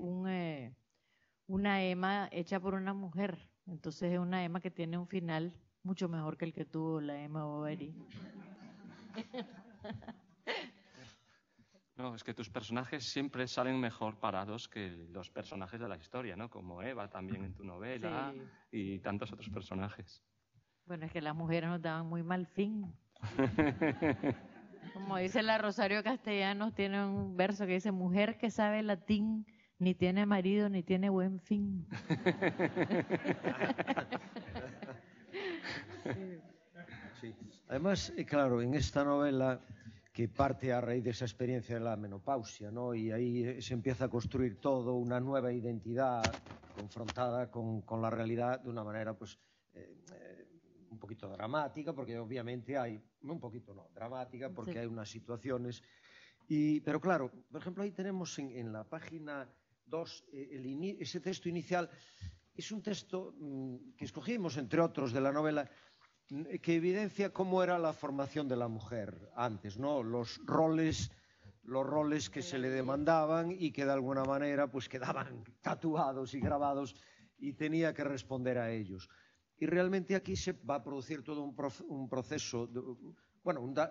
una Emma hecha por una mujer. Entonces es una Emma que tiene un final mucho mejor que el que tuvo la Emma Bovary. No, es que tus personajes siempre salen mejor parados que los personajes de la historia, ¿no? Como Eva también en tu novela, sí, y tantos otros personajes. Bueno, es que las mujeres nos daban muy mal fin. Como dice la Rosario Castellanos, tiene un verso que dice: mujer que sabe latín, ni tiene marido, ni tiene buen fin. Sí. Además, claro, en esta novela que parte a raíz de esa experiencia de la menopausia, ¿no? Y ahí se empieza a construir todo, una nueva identidad confrontada con la realidad de una manera, pues, un poquito dramática, porque obviamente hay, un poquito no, dramática, porque sí, hay unas situaciones. Pero claro, por ejemplo, ahí tenemos en la página 2, ese texto inicial, es un texto que escogimos, entre otros, de la novela, que evidencia cómo era la formación de la mujer antes, ¿no? Los roles que se le demandaban y que de alguna manera pues quedaban tatuados y grabados y tenía que responder a ellos. Y realmente aquí se va a producir todo un proceso,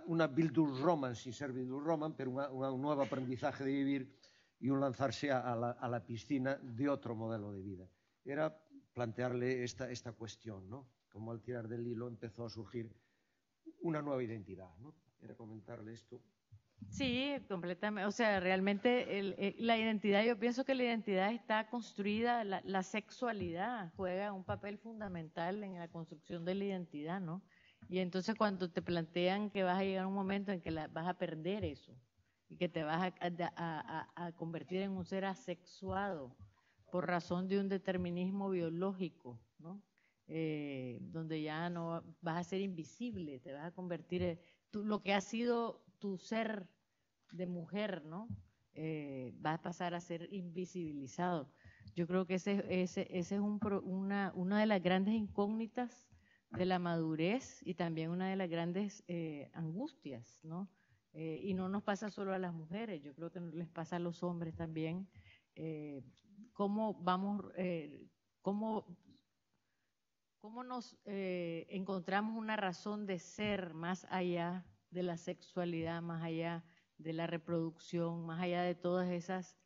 una Bildungsroman, sin ser Bildungsroman, pero un nuevo aprendizaje de vivir y un lanzarse a la piscina de otro modelo de vida. Era plantearle esta cuestión, ¿no? Como al tirar del hilo empezó a surgir una nueva identidad, ¿no? Era comentarle esto. Sí, completamente. O sea, realmente la identidad, yo pienso que la identidad está construida, la sexualidad juega un papel fundamental en la construcción de la identidad, ¿no? Y entonces cuando te plantean que vas a llegar a un momento en que vas a perder eso y que te vas a convertir en un ser asexuado por razón de un determinismo biológico, ¿no? Donde ya no vas a ser invisible, te vas a convertir en lo que ha sido tu ser de mujer, ¿no? Va a pasar a ser invisibilizado. Yo creo que ese es una de las grandes incógnitas de la madurez y también una de las grandes angustias, ¿no? Y no nos pasa solo a las mujeres, yo creo que les pasa a los hombres también. ¿Cómo nos encontramos una razón de ser más allá de la sexualidad, más allá de la reproducción, más allá de todas esas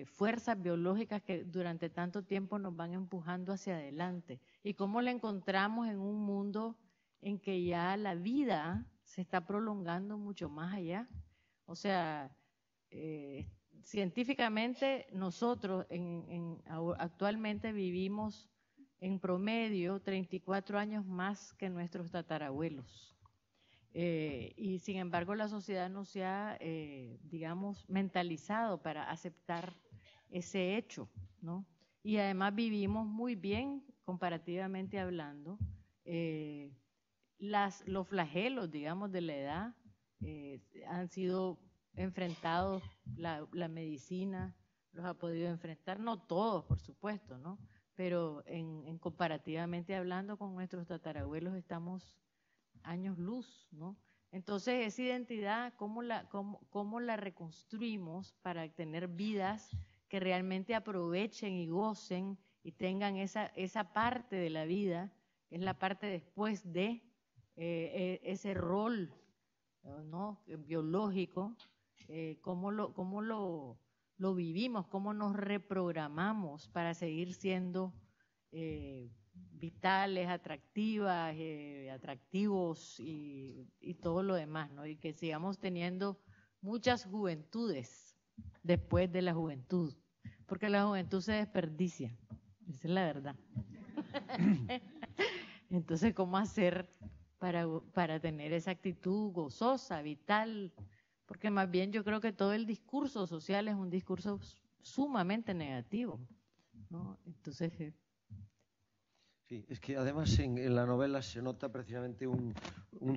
fuerzas biológicas que durante tanto tiempo nos van empujando hacia adelante? ¿Y cómo la encontramos en un mundo en que ya la vida se está prolongando mucho más allá? O sea, científicamente nosotros actualmente vivimos en promedio 34 años más que nuestros tatarabuelos. Y sin embargo la sociedad no se ha, digamos, mentalizado para aceptar ese hecho, ¿no? y además vivimos muy bien, comparativamente hablando. Los flagelos, digamos, de la edad han sido enfrentados, la medicina los ha podido enfrentar, no todos, por supuesto, ¿no? Pero en comparativamente hablando con nuestros tatarabuelos estamos años luz, ¿no? Entonces, esa identidad, ¿cómo la reconstruimos para tener vidas que realmente aprovechen y gocen y tengan esa parte de la vida, que es la parte después de ese rol, ¿no?, biológico, cómo lo vivimos, cómo nos reprogramamos para seguir siendo vitales, atractivas, atractivos y todo lo demás, ¿no? Y que sigamos teniendo muchas juventudes después de la juventud, porque la juventud se desperdicia, esa es la verdad. Entonces, ¿cómo hacer para tener esa actitud gozosa, vital? Porque más bien yo creo que todo el discurso social es un discurso sumamente negativo, ¿no? Entonces... Sí, es que además en la novela se nota precisamente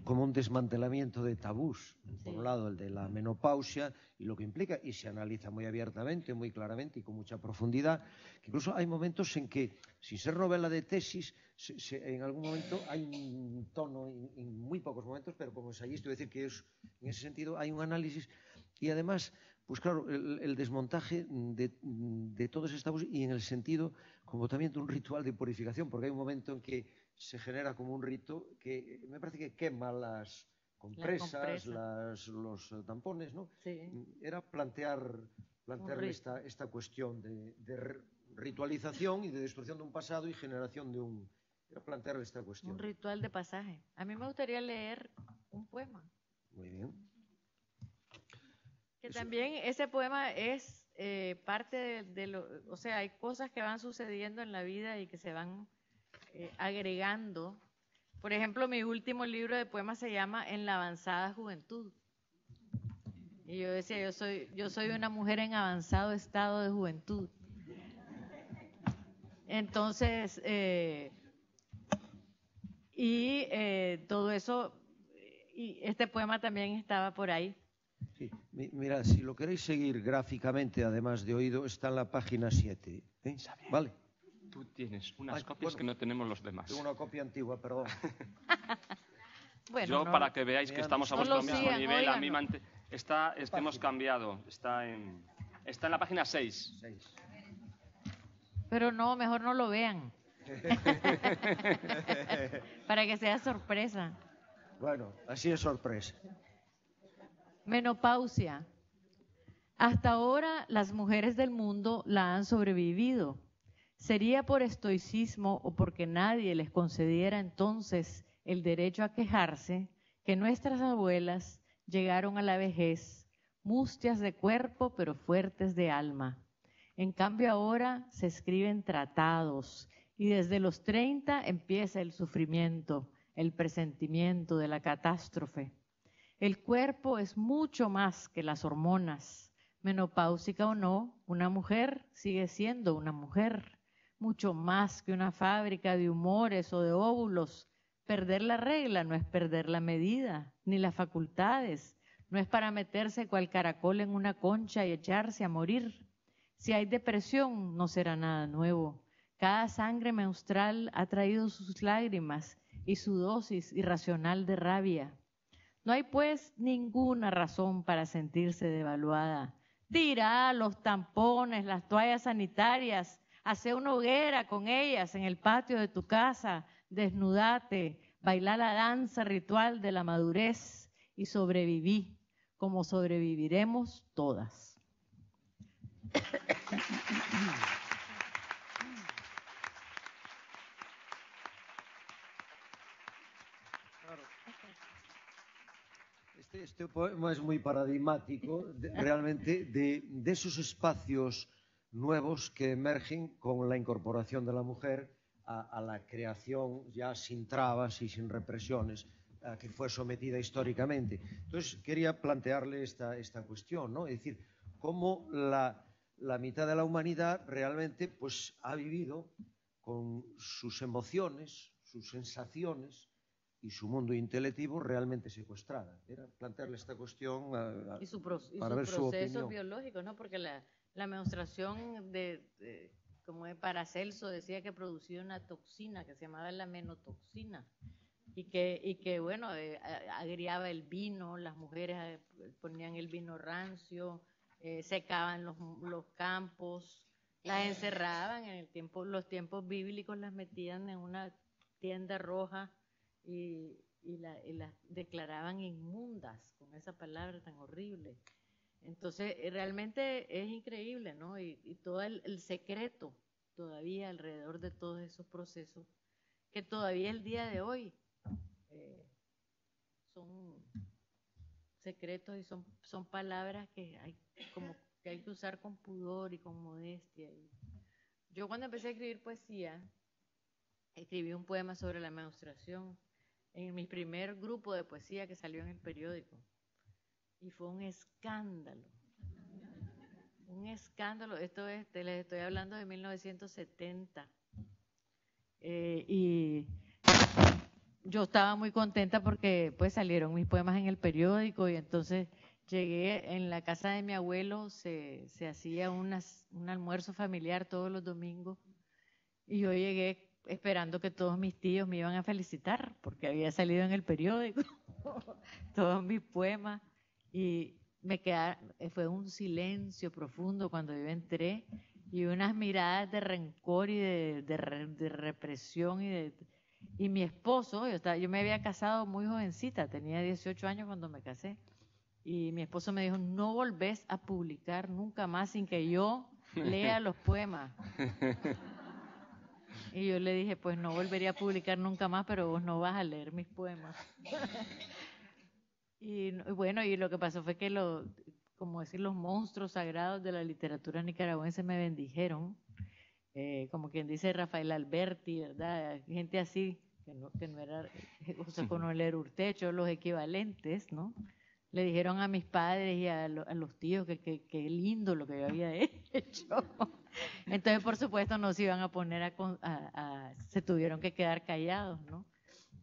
como un desmantelamiento de tabús. Por un lado, el de la menopausia y lo que implica, y se analiza muy abiertamente, muy claramente y con mucha profundidad, que incluso hay momentos en que, sin ser novela de tesis, en algún momento hay un tono, en muy pocos momentos, pero como ensayista, es decir, que en ese sentido hay un análisis y además... Pues claro, el desmontaje de todos estos tabús y en el sentido como también de un ritual de purificación, porque hay un momento en que se genera como un rito que me parece que quema las compresas, los tampones, ¿no? Sí. Era plantearle esta cuestión de ritualización y de destrucción de un pasado y generación de un... Era plantearle esta cuestión. Un ritual de pasaje. A mí me gustaría leer un poema. Muy bien. Que también ese poema es parte de lo, o sea, hay cosas que van sucediendo en la vida y que se van agregando. Por ejemplo, mi último libro de poemas se llama En la avanzada juventud. Y yo decía, yo soy una mujer en avanzado estado de juventud. Entonces, todo eso, y este poema también estaba por ahí. Sí, mira, si lo queréis seguir gráficamente, además de oído, está en la página 7. ¿Vale? Tú tienes unas copias que no tenemos los demás. Tengo una copia antigua, perdón. Bueno, para que veáis que estamos a vuestro mismo nivel, a mí hemos cambiado. Está en la página 6. Pero no, mejor no lo vean. Para que sea sorpresa. Bueno, así es sorpresa. Menopausia. Hasta ahora las mujeres del mundo la han sobrevivido. ¿Sería por estoicismo o porque nadie les concediera entonces el derecho a quejarse que nuestras abuelas llegaron a la vejez mustias de cuerpo pero fuertes de alma? En cambio ahora se escriben tratados y desde los 30 empieza el sufrimiento, el presentimiento de la catástrofe. El cuerpo es mucho más que las hormonas. Menopáusica o no, una mujer sigue siendo una mujer. Mucho más que una fábrica de humores o de óvulos. Perder la regla no es perder la medida, ni las facultades. No es para meterse cual caracol en una concha y echarse a morir. Si hay depresión, no será nada nuevo. Cada sangre menstrual ha traído sus lágrimas y su dosis irracional de rabia. No hay pues ninguna razón para sentirse devaluada. Tira los tampones, las toallas sanitarias, hace una hoguera con ellas en el patio de tu casa, desnudate, baila la danza ritual de la madurez y sobreviví, como sobreviviremos todas. Este poema es muy paradigmático realmente de esos espacios nuevos que emergen con la incorporación de la mujer a la creación ya sin trabas y sin represiones a que fue sometida históricamente. Entonces quería plantearle esta cuestión, ¿no? Es decir, cómo la la mitad de la humanidad realmente pues ha vivido con sus emociones, sus sensaciones y su mundo intelectivo realmente secuestrada. Era plantearle esta cuestión para ver su opinión. Biológicos, ¿no? Porque la menstruación como Paracelso decía que producía una toxina que se llamaba la menotoxina y que bueno, agriaba el vino, las mujeres ponían el vino rancio, secaban los campos, las encerraban en los tiempos bíblicos, las metían en una tienda roja y las declaraban inmundas con esa palabra tan horrible. Entonces, realmente es increíble, ¿no? Y todo el secreto todavía alrededor de todos esos procesos, que todavía el día de hoy son secretos y son palabras que hay que usar con pudor y con modestia. Yo cuando empecé a escribir poesía, escribí un poema sobre la menstruación en mi primer grupo de poesía que salió en el periódico. Y fue un escándalo. Un escándalo. Esto les estoy hablando de 1970. Y yo estaba muy contenta porque pues salieron mis poemas en el periódico y entonces llegué en la casa de mi abuelo, se hacía un almuerzo familiar todos los domingos y yo llegué esperando que todos mis tíos me iban a felicitar porque había salido en el periódico todos mis poemas y fue un silencio profundo cuando yo entré y unas miradas de rencor y de represión y mi esposo, yo me había casado muy jovencita, tenía 18 años cuando me casé y mi esposo me dijo, no volvés a publicar nunca más sin que yo lea los poemas. Y yo le dije, pues no volvería a publicar nunca más, pero vos no vas a leer mis poemas. Y bueno, y lo que pasó fue que como decir, los monstruos sagrados de la literatura nicaragüense me bendijeron, como quien dice Rafael Alberti, ¿verdad? Gente así, que no era José Coronel Urtecho, los equivalentes, ¿no? Le dijeron a mis padres y a los tíos que lindo lo que yo había hecho. Entonces, por supuesto, no se iban a poner se tuvieron que quedar callados, ¿no?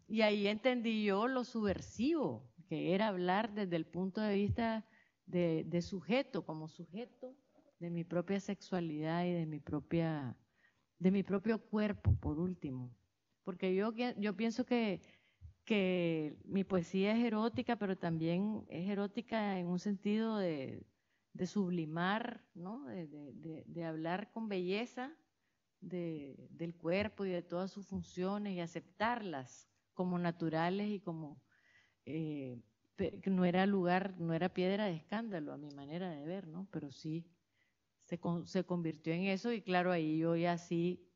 Y ahí entendí yo lo subversivo, que era hablar desde el punto de vista de sujeto, como sujeto de mi propia sexualidad y de mi propio cuerpo, por último. Porque yo pienso que mi poesía es erótica, pero también es erótica en un sentido de sublimar, ¿no? De hablar con belleza del cuerpo y de todas sus funciones y aceptarlas como naturales y como que no era piedra de escándalo a mi manera de ver, ¿no? Pero sí se convirtió en eso y claro, ahí yo ya sí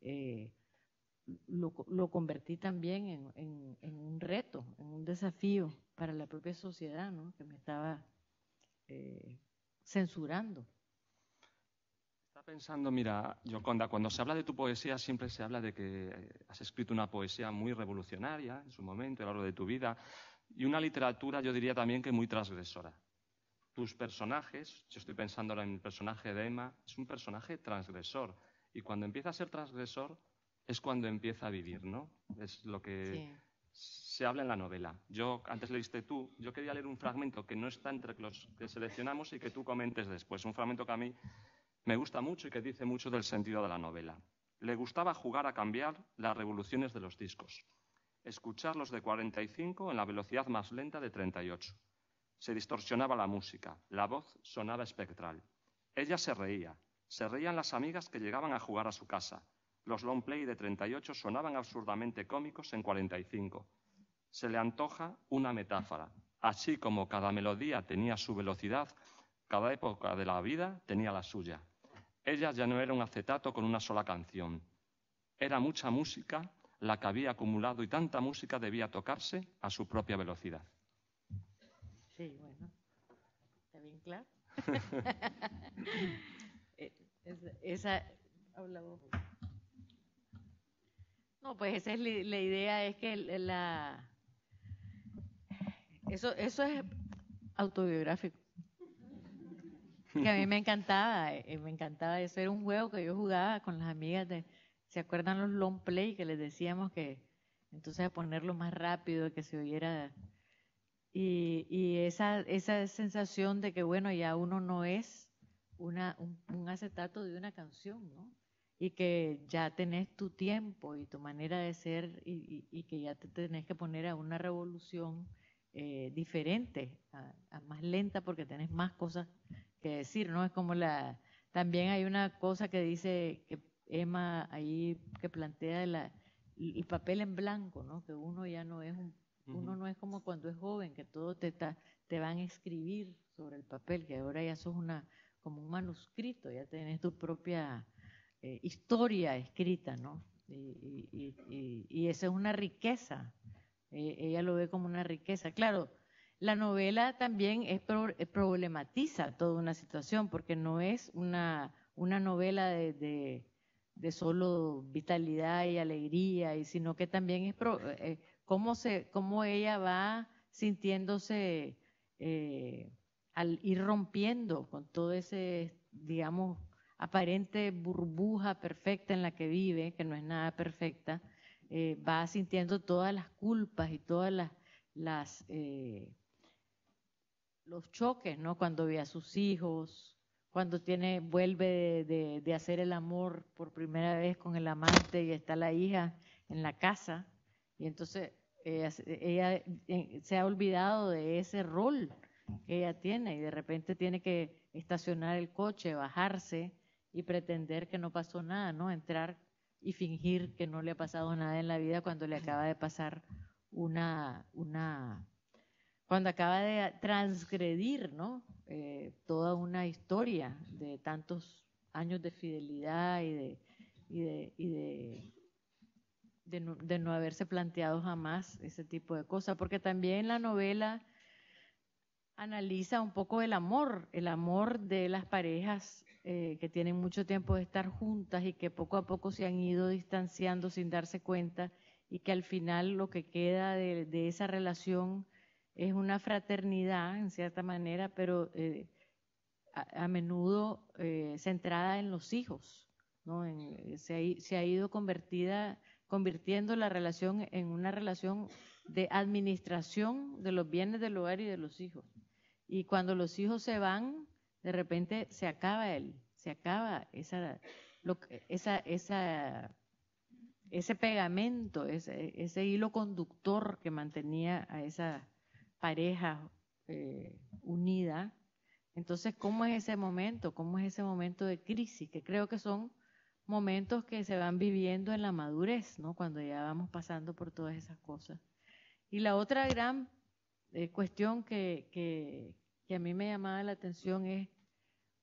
lo convertí también en un reto, en un desafío para la propia sociedad, ¿no? Que me estaba censurando. Está pensando, mira, Yoconda, cuando se habla de tu poesía siempre se habla de que has escrito una poesía muy revolucionaria en su momento, a lo largo de tu vida, y una literatura, yo diría también que muy transgresora. Tus personajes, yo estoy pensando ahora en el personaje de Emma, es un personaje transgresor, y cuando empieza a ser transgresor es cuando empieza a vivir, ¿no? Es lo que se habla en la novela. Antes leíste tú, yo quería leer un fragmento que no está entre los que seleccionamos y que tú comentes después, un fragmento que a mí me gusta mucho y que dice mucho del sentido de la novela. Le gustaba jugar a cambiar las revoluciones de los discos, escucharlos de 45 en la velocidad más lenta de 38. Se distorsionaba la música, la voz sonaba espectral. Ella se reían las amigas que llegaban a jugar a su casa. Los long play de 38 sonaban absurdamente cómicos en 45. Se le antoja una metáfora. Así como cada melodía tenía su velocidad, cada época de la vida tenía la suya. Ella ya no era un acetato con una sola canción. Era mucha música la que había acumulado y tanta música debía tocarse a su propia velocidad. Sí, bueno, está bien claro. Esa habla vos. No, pues esa es la idea, es que eso es autobiográfico. que a mí me encantaba eso. Era un juego que yo jugaba con las amigas ¿se acuerdan los long play que les decíamos que entonces a ponerlo más rápido, que se oyera? Y esa sensación de que, bueno, ya uno no es un acetato de una canción, ¿no? Y que ya tenés tu tiempo y tu manera de ser y que ya te tenés que poner a una revolución diferente, a más lenta, porque tenés más cosas que decir, ¿no? Es como también hay una cosa que dice que Emma ahí, que plantea el papel en blanco, ¿no? Que uno ya no es uno no es como cuando es joven, que todo te van a escribir sobre el papel, que ahora ya sos como un manuscrito, ya tenés tu propia historia escrita, ¿no? Y esa es una riqueza, ella lo ve como una riqueza. Claro, la novela también problematiza toda una situación, porque no es una novela de solo vitalidad y alegría, sino que también es cómo ella va sintiéndose al ir rompiendo con todo ese, digamos, aparente burbuja perfecta en la que vive, que no es nada perfecta, va sintiendo todas las culpas y todas los choques, ¿no? Cuando ve a sus hijos, cuando vuelve de hacer el amor por primera vez con el amante y está la hija en la casa, y entonces ella se ha olvidado de ese rol que ella tiene y de repente tiene que estacionar el coche, bajarse y pretender que no pasó nada, ¿no? Entrar y fingir que no le ha pasado nada en la vida cuando le acaba de pasar cuando acaba de transgredir, ¿no? Toda una historia de tantos años de fidelidad de no haberse planteado jamás ese tipo de cosas, porque también la novela analiza un poco el amor de las parejas que tienen mucho tiempo de estar juntas y que poco a poco se han ido distanciando sin darse cuenta, y que al final lo que queda de esa relación es una fraternidad en cierta manera, pero a menudo centrada en los hijos, ¿no? Se ha ido convirtiendo la relación en una relación de administración de los bienes del hogar y de los hijos. Y cuando los hijos se van, de repente se acaba ese pegamento, ese hilo conductor que mantenía a esa pareja unida. Entonces, ¿cómo es ese momento? ¿Cómo es ese momento de crisis? Que creo que son momentos que se van viviendo en la madurez, ¿no? Cuando ya vamos pasando por todas esas cosas. Y la otra gran cuestión que a mí me llamaba la atención es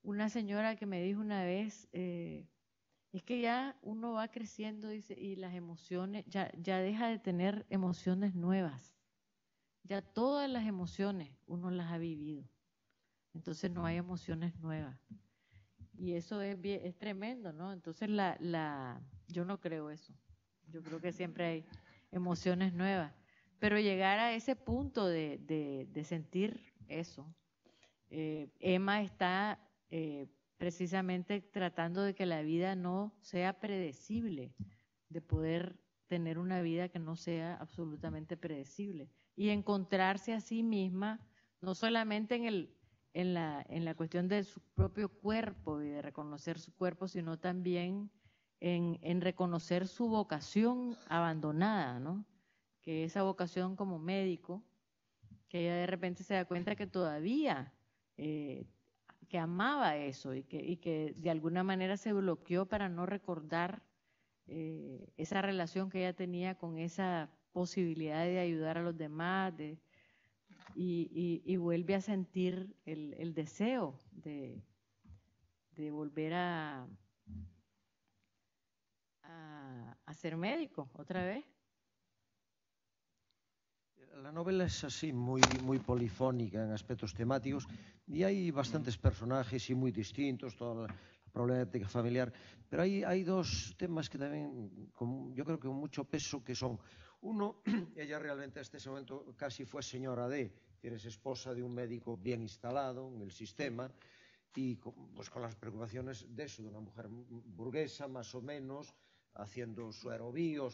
una señora que me dijo una vez, es que ya uno va creciendo, dice, y las emociones, ya deja de tener emociones nuevas. Ya todas las emociones uno las ha vivido. Entonces no hay emociones nuevas. Y eso es tremendo, ¿no? Entonces yo no creo eso. Yo creo que siempre hay emociones nuevas. Pero llegar a ese punto de sentir eso, Emma está precisamente tratando de que la vida no sea predecible, de poder tener una vida que no sea absolutamente predecible y encontrarse a sí misma, no solamente en la cuestión de su propio cuerpo y de reconocer su cuerpo, sino también en reconocer su vocación abandonada, ¿no? Que esa vocación como médico, que ella de repente se da cuenta que todavía que amaba eso y que de alguna manera se bloqueó para no recordar esa relación que ella tenía con esa posibilidad de ayudar a los demás y vuelve a sentir el deseo de volver a ser médico otra vez. La novela es así, muy polifónica en aspectos temáticos, y hay bastantes personajes y muy distintos, toda la problemática familiar, pero hay dos temas que también, yo creo que con mucho peso, que son, uno, ella realmente hasta ese momento casi fue señora es esposa de un médico bien instalado en el sistema, y pues con las preocupaciones de eso, de una mujer burguesa más o menos, haciendo su aerobío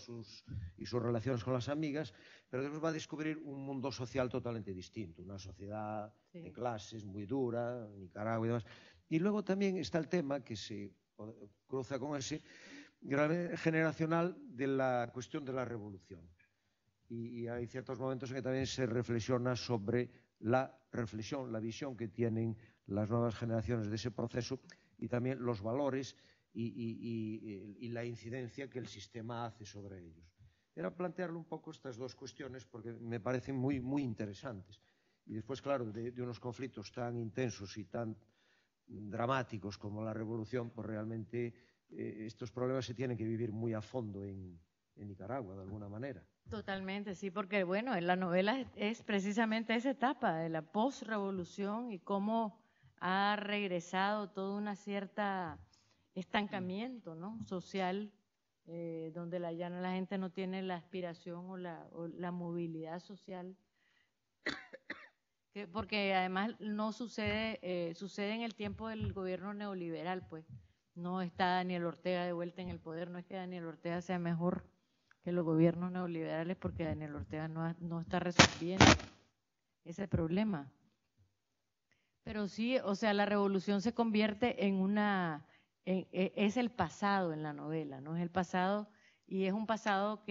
y sus relaciones con las amigas, pero después va a descubrir un mundo social totalmente distinto, una sociedad de clases muy dura, Nicaragua y demás. Y luego también está el tema que se cruza con ese generacional de la cuestión de la revolución. Y hay ciertos momentos en que también se reflexiona sobre la visión que tienen las nuevas generaciones de ese proceso y también los valores y la incidencia que el sistema hace sobre ellos. Era plantearle un poco estas dos cuestiones porque me parecen muy, muy interesantes. Y después, claro, de unos conflictos tan intensos y tan dramáticos como la revolución, pues realmente estos problemas se tienen que vivir muy a fondo en Nicaragua, de alguna manera. Totalmente, sí, porque bueno, en la novela es precisamente esa etapa de la post-revolución y cómo ha regresado todo una cierta estancamiento, ¿no? Social, donde ya la gente no tiene la aspiración o la movilidad social, porque además no sucede en el tiempo del gobierno neoliberal, pues no está Daniel Ortega de vuelta en el poder, no es que Daniel Ortega sea mejor que los gobiernos neoliberales, porque Daniel Ortega no está resolviendo ese problema. Pero sí, o sea, la revolución se convierte es el pasado en la novela, ¿no? Es el pasado y es un pasado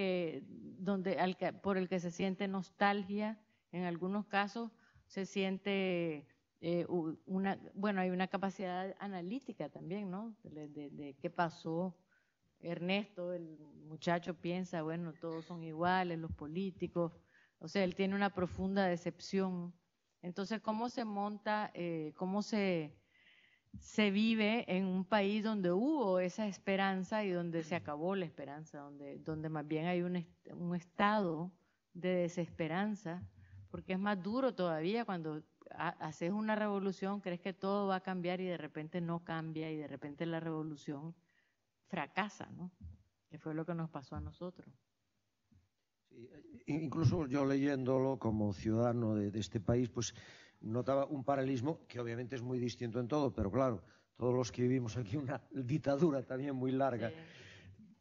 por el que se siente nostalgia, en algunos casos se siente hay una capacidad analítica también, ¿no? De qué pasó. Ernesto, el muchacho, piensa, bueno, todos son iguales, los políticos, o sea, él tiene una profunda decepción. Entonces, ¿cómo se monta, cómo se vive en un país donde hubo esa esperanza y donde se acabó la esperanza, donde más bien hay un estado de desesperanza, porque es más duro todavía cuando haces una revolución, crees que todo va a cambiar y de repente no cambia y de repente la revolución fracasa, ¿no? Que fue lo que nos pasó a nosotros. Sí, incluso yo leyéndolo como ciudadano de este país, pues notaba un paralelismo que obviamente es muy distinto en todo, pero claro, todos los que vivimos aquí una dictadura también muy larga,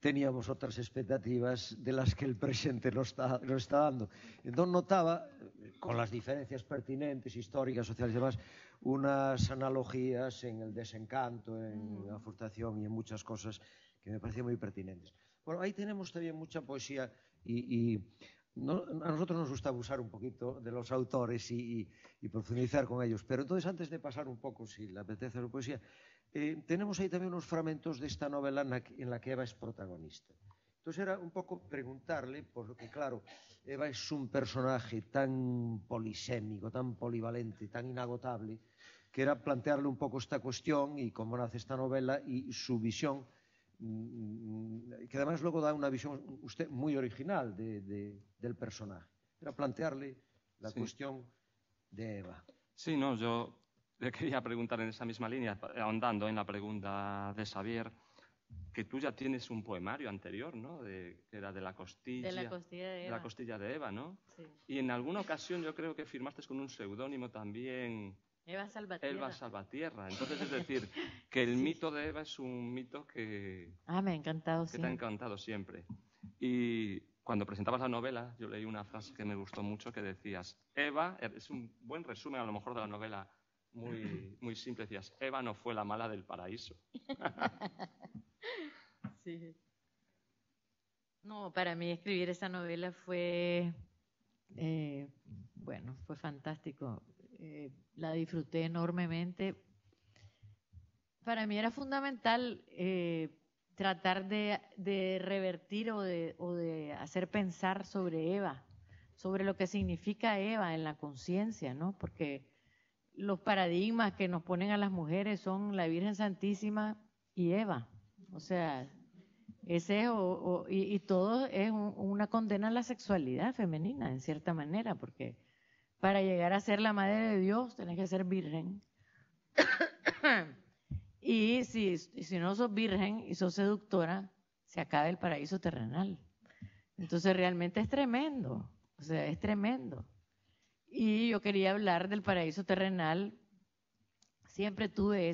teníamos otras expectativas de las que el presente nos está dando. Entonces notaba, con las diferencias pertinentes, históricas, sociales y demás, unas analogías en el desencanto, en la frustración y en muchas cosas que me parecían muy pertinentes. Bueno, ahí tenemos también mucha poesía y a nosotros nos gusta abusar un poquito de los autores y profundizar con ellos. Pero entonces, antes de pasar un poco, si le apetece la poesía, tenemos ahí también unos fragmentos de esta novela en la que Eva es protagonista. Entonces era un poco preguntarle, porque claro, Eva es un personaje tan polisémico, tan polivalente, tan inagotable, que era plantearle un poco esta cuestión y cómo nace esta novela y su visión, que además luego da una visión usted muy original del personaje. Era plantearle la cuestión de Eva. Sí, no, yo le quería preguntar en esa misma línea, ahondando en la pregunta de Xavier, que tú ya tienes un poemario anterior, ¿no? Que era de la costilla. De la costilla de Eva. De la costilla de Eva, ¿no? Sí. Y en alguna ocasión yo creo que firmaste con un seudónimo también. Eva Salvatierra. Eva Salvatierra. Entonces, es decir, que el mito de Eva es un mito que... me ha encantado que te ha encantado siempre. Y cuando presentabas la novela, yo leí una frase que me gustó mucho que decías, Eva, es un buen resumen a lo mejor de la novela, muy, muy simple, decías, Eva no fue la mala del paraíso. Sí. No, para mí escribir esa novela fue fantástico. La disfruté enormemente. Para mí era fundamental tratar de revertir o de hacer pensar sobre Eva, sobre lo que significa Eva en la conciencia, ¿no? Porque los paradigmas que nos ponen a las mujeres son la Virgen Santísima y Eva. O sea, y todo es una condena a la sexualidad femenina, en cierta manera, porque para llegar a ser la madre de Dios tenés que ser virgen. Y si no sos virgen y sos seductora, se acaba el paraíso terrenal. Entonces realmente es tremendo, o sea, es tremendo. Y yo quería hablar del paraíso terrenal siempre tuve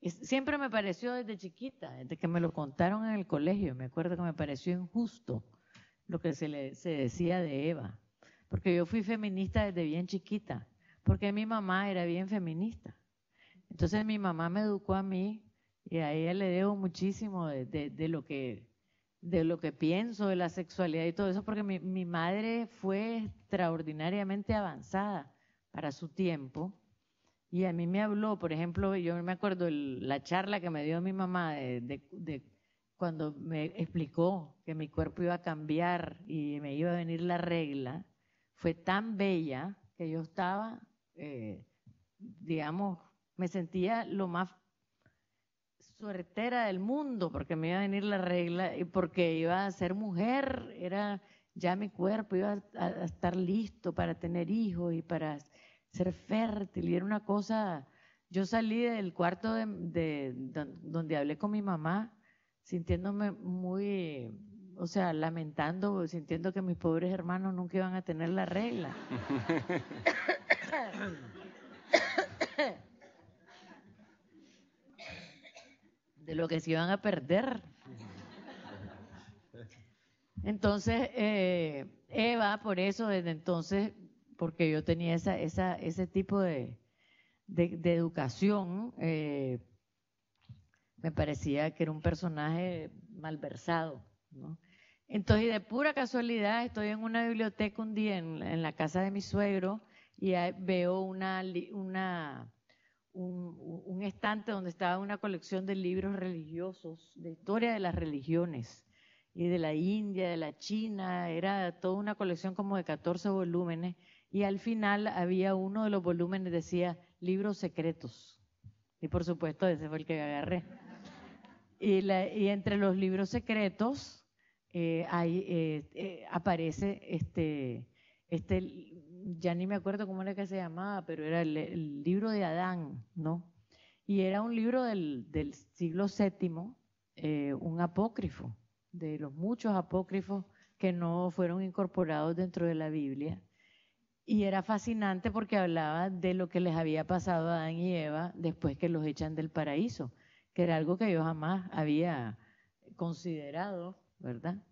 siempre me pareció desde chiquita, desde que me lo contaron en el colegio, me acuerdo que me pareció injusto lo que se decía de Eva, porque yo fui feminista desde bien chiquita, porque mi mamá era bien feminista. Entonces mi mamá me educó a mí y a ella le debo muchísimo de lo que pienso de la sexualidad y todo eso, porque mi madre fue extraordinariamente avanzada para su tiempo. Y a mí me habló, por ejemplo, yo me acuerdo la charla que me dio mi mamá de cuando me explicó que mi cuerpo iba a cambiar y me iba a venir la regla, fue tan bella que yo estaba, digamos, me sentía lo más suertera del mundo porque me iba a venir la regla y porque iba a ser mujer, era ya mi cuerpo iba a estar listo para tener hijos y para ser fértil, y era una cosa. Yo salí del cuarto donde hablé con mi mamá sintiéndome muy, o sea, lamentando, sintiendo que mis pobres hermanos nunca iban a tener la regla. De lo que se iban a perder. Entonces, Eva, por eso, desde entonces, porque yo tenía ese tipo de educación, me parecía que era un personaje malversado, ¿no? Entonces, de pura casualidad, estoy en una biblioteca un día en la casa de mi suegro y veo un estante donde estaba una colección de libros religiosos, de historia de las religiones, y de la India, de la China, era toda una colección como de 14 volúmenes, y al final había uno de los volúmenes decía libros secretos, y por supuesto ese fue el que agarré. Y entre los libros secretos aparece ya ni me acuerdo cómo era que se llamaba, pero era el libro de Adán, ¿no? Y era un libro del siglo VII, un apócrifo, de los muchos apócrifos que no fueron incorporados dentro de la Biblia. Y era fascinante porque hablaba de lo que les había pasado a Adán y Eva después que los echan del paraíso, que era algo que yo jamás había considerado, ¿verdad?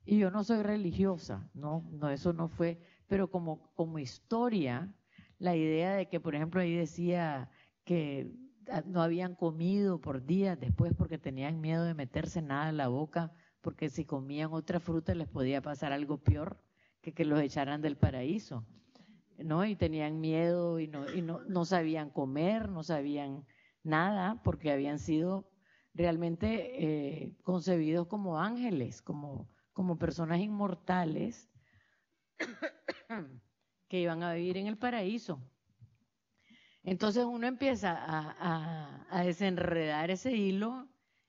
Y yo no soy religiosa, no, eso no fue, pero como historia, la idea de que, por ejemplo, ahí decía que no habían comido por días después porque tenían miedo de meterse nada en la boca, porque si comían otra fruta les podía pasar algo peor que los echaran del paraíso, ¿no? Y tenían miedo y no sabían comer, no sabían nada, porque habían sido realmente concebidos como ángeles, como personas inmortales que iban a vivir en el paraíso. Entonces uno empieza a desenredar ese hilo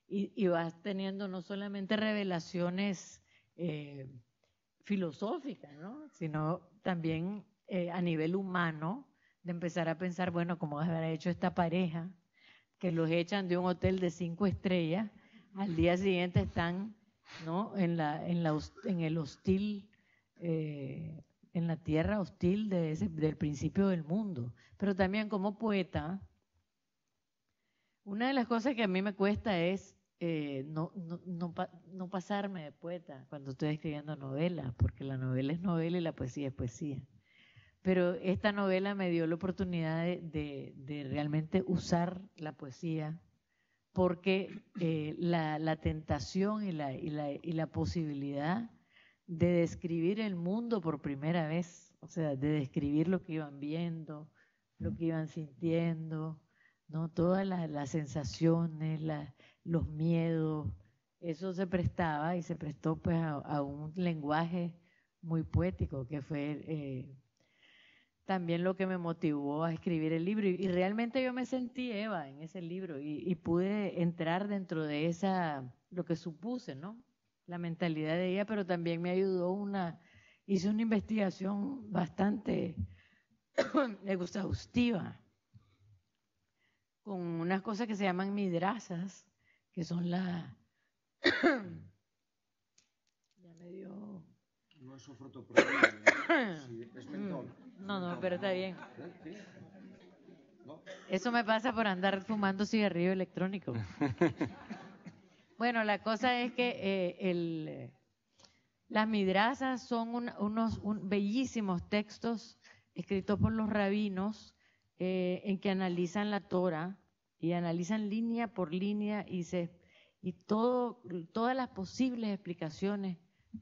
y vas teniendo no solamente revelaciones filosóficas, ¿no? Sino también a nivel humano, de empezar a pensar, bueno, ¿cómo habrá hecho esta pareja? Que los echan de un hotel de 5 estrellas, al día siguiente están, ¿no? en el hostil, en la tierra hostil del principio del mundo. Pero también como poeta, una de las cosas que a mí me cuesta es no pasarme de poeta cuando estoy escribiendo novelas, porque la novela es novela y la poesía es poesía. Pero esta novela me dio la oportunidad de realmente usar la poesía, porque la tentación y la posibilidad de describir el mundo por primera vez, o sea, de describir lo que iban viendo, lo que iban sintiendo, ¿no? Todas las sensaciones, los miedos, eso se prestaba y se prestó pues a un lenguaje muy poético, que fue también lo que me motivó a escribir el libro. Y realmente yo me sentí Eva en ese libro y pude entrar dentro de lo que supuse, ¿no? La mentalidad de ella, pero también me ayudó hice una investigación bastante exhaustiva con unas cosas que se llaman midrazas, que son ya me dio... No es un fruto prohibido, ¿no? Sí, es mentol. No, pero está bien. Eso me pasa por andar fumando cigarrillo electrónico. Bueno, la cosa es que las midrasas son unos bellísimos textos escritos por los rabinos en que analizan la Torah y analizan línea por línea y todas las posibles explicaciones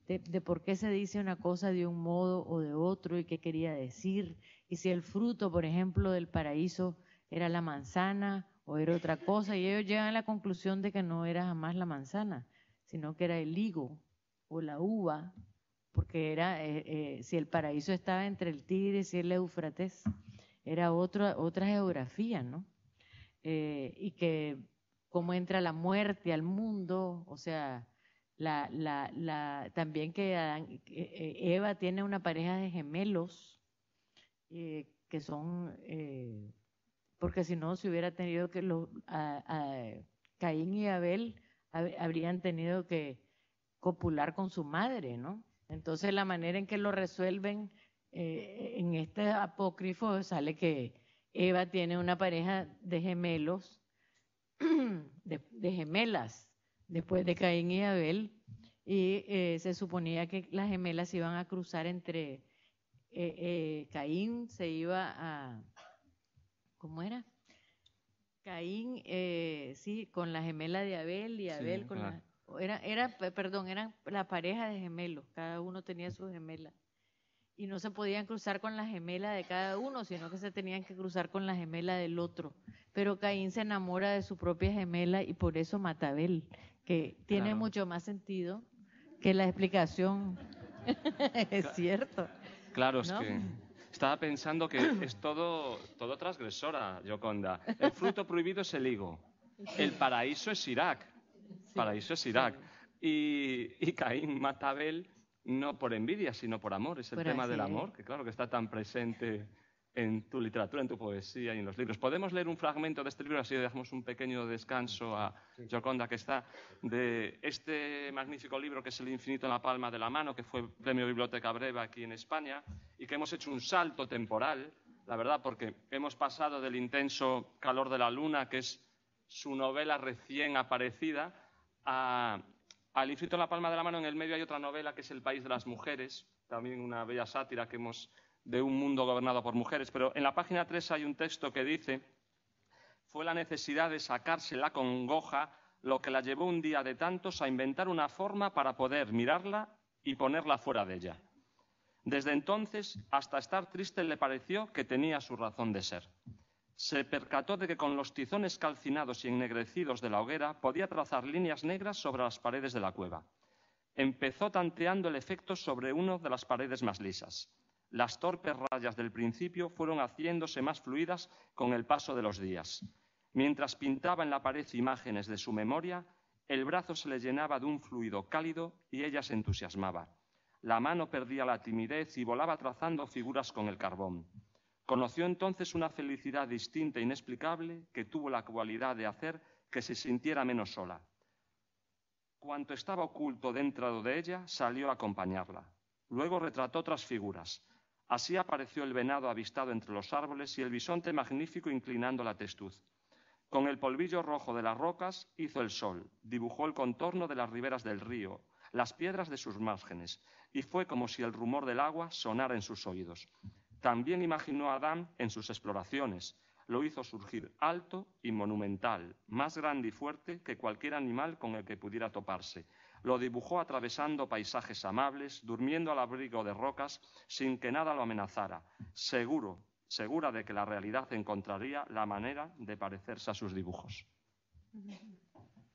de por qué se dice una cosa de un modo o de otro y qué quería decir, y si el fruto, por ejemplo, del paraíso era la manzana o era otra cosa, y ellos llegan a la conclusión de que no era jamás la manzana, sino que era el higo o la uva, porque era si el paraíso estaba entre el Tigris y el Éufrates, era otra geografía, ¿no? Y que cómo entra la muerte al mundo, o sea, también que Eva tiene una pareja de gemelos que son, porque si no se hubiera tenido que Caín y Abel habrían tenido que copular con su madre, ¿no? Entonces la manera en que lo resuelven en este apócrifo sale que Eva tiene una pareja de gemelos, de gemelas, después de Caín y Abel, y se suponía que las gemelas iban a cruzar entre Caín se iba a, ¿cómo era? Caín, sí, con la gemela de Abel y Abel Sí, con claro. eran la pareja de gemelos, cada uno tenía su gemela. Y no se podían cruzar con la gemela de cada uno, sino que se tenían que cruzar con la gemela del otro. Pero Caín se enamora de su propia gemela y por eso mata a Abel, que tiene Claro. mucho más sentido que la explicación. Es cierto. Claro, es ¿no? que estaba pensando que es todo transgresora, Gioconda. El fruto prohibido es el higo. El paraíso es Irak. Paraíso es Irak. Y Caín mata a Abel no por envidia, sino por amor. Es el Por tema así del es. amor, que claro que está tan presente en tu literatura, en tu poesía y en los libros. ¿Podemos leer un fragmento de este libro? Así dejamos un pequeño descanso a Gioconda, que está de este magnífico libro que es El infinito en la palma de la mano, que fue premio Biblioteca Breva aquí en España, y que hemos hecho un salto temporal, la verdad, porque hemos pasado del intenso calor de la luna, que es su novela recién aparecida, al infinito en la palma de la mano. En el medio hay otra novela que es El país de las mujeres, también una bella sátira que hemos de un mundo gobernado por mujeres. Pero en la página 3 hay un texto que dice: fue la necesidad de sacarse la congoja lo que la llevó un día de tantos a inventar una forma para poder mirarla y ponerla fuera de ella. Desde entonces, hasta estar triste, le pareció que tenía su razón de ser. Se percató de que con los tizones calcinados y ennegrecidos de la hoguera podía trazar líneas negras sobre las paredes de la cueva. Empezó tanteando el efecto sobre una de las paredes más lisas. Las torpes rayas del principio fueron haciéndose más fluidas con el paso de los días. Mientras pintaba en la pared imágenes de su memoria, el brazo se le llenaba de un fluido cálido y ella se entusiasmaba. La mano perdía la timidez y volaba trazando figuras con el carbón. Conoció entonces una felicidad distinta e inexplicable que tuvo la cualidad de hacer que se sintiera menos sola. Cuanto estaba oculto dentro de ella salió a acompañarla. Luego retrató otras figuras. Así apareció el venado avistado entre los árboles y el bisonte magnífico inclinando la testuz. Con el polvillo rojo de las rocas hizo el sol, dibujó el contorno de las riberas del río, las piedras de sus márgenes, y fue como si el rumor del agua sonara en sus oídos. También imaginó a Adán en sus exploraciones. Lo hizo surgir alto y monumental, más grande y fuerte que cualquier animal con el que pudiera toparse. Lo dibujó atravesando paisajes amables, durmiendo al abrigo de rocas, sin que nada lo amenazara, segura de que la realidad encontraría la manera de parecerse a sus dibujos. Bien.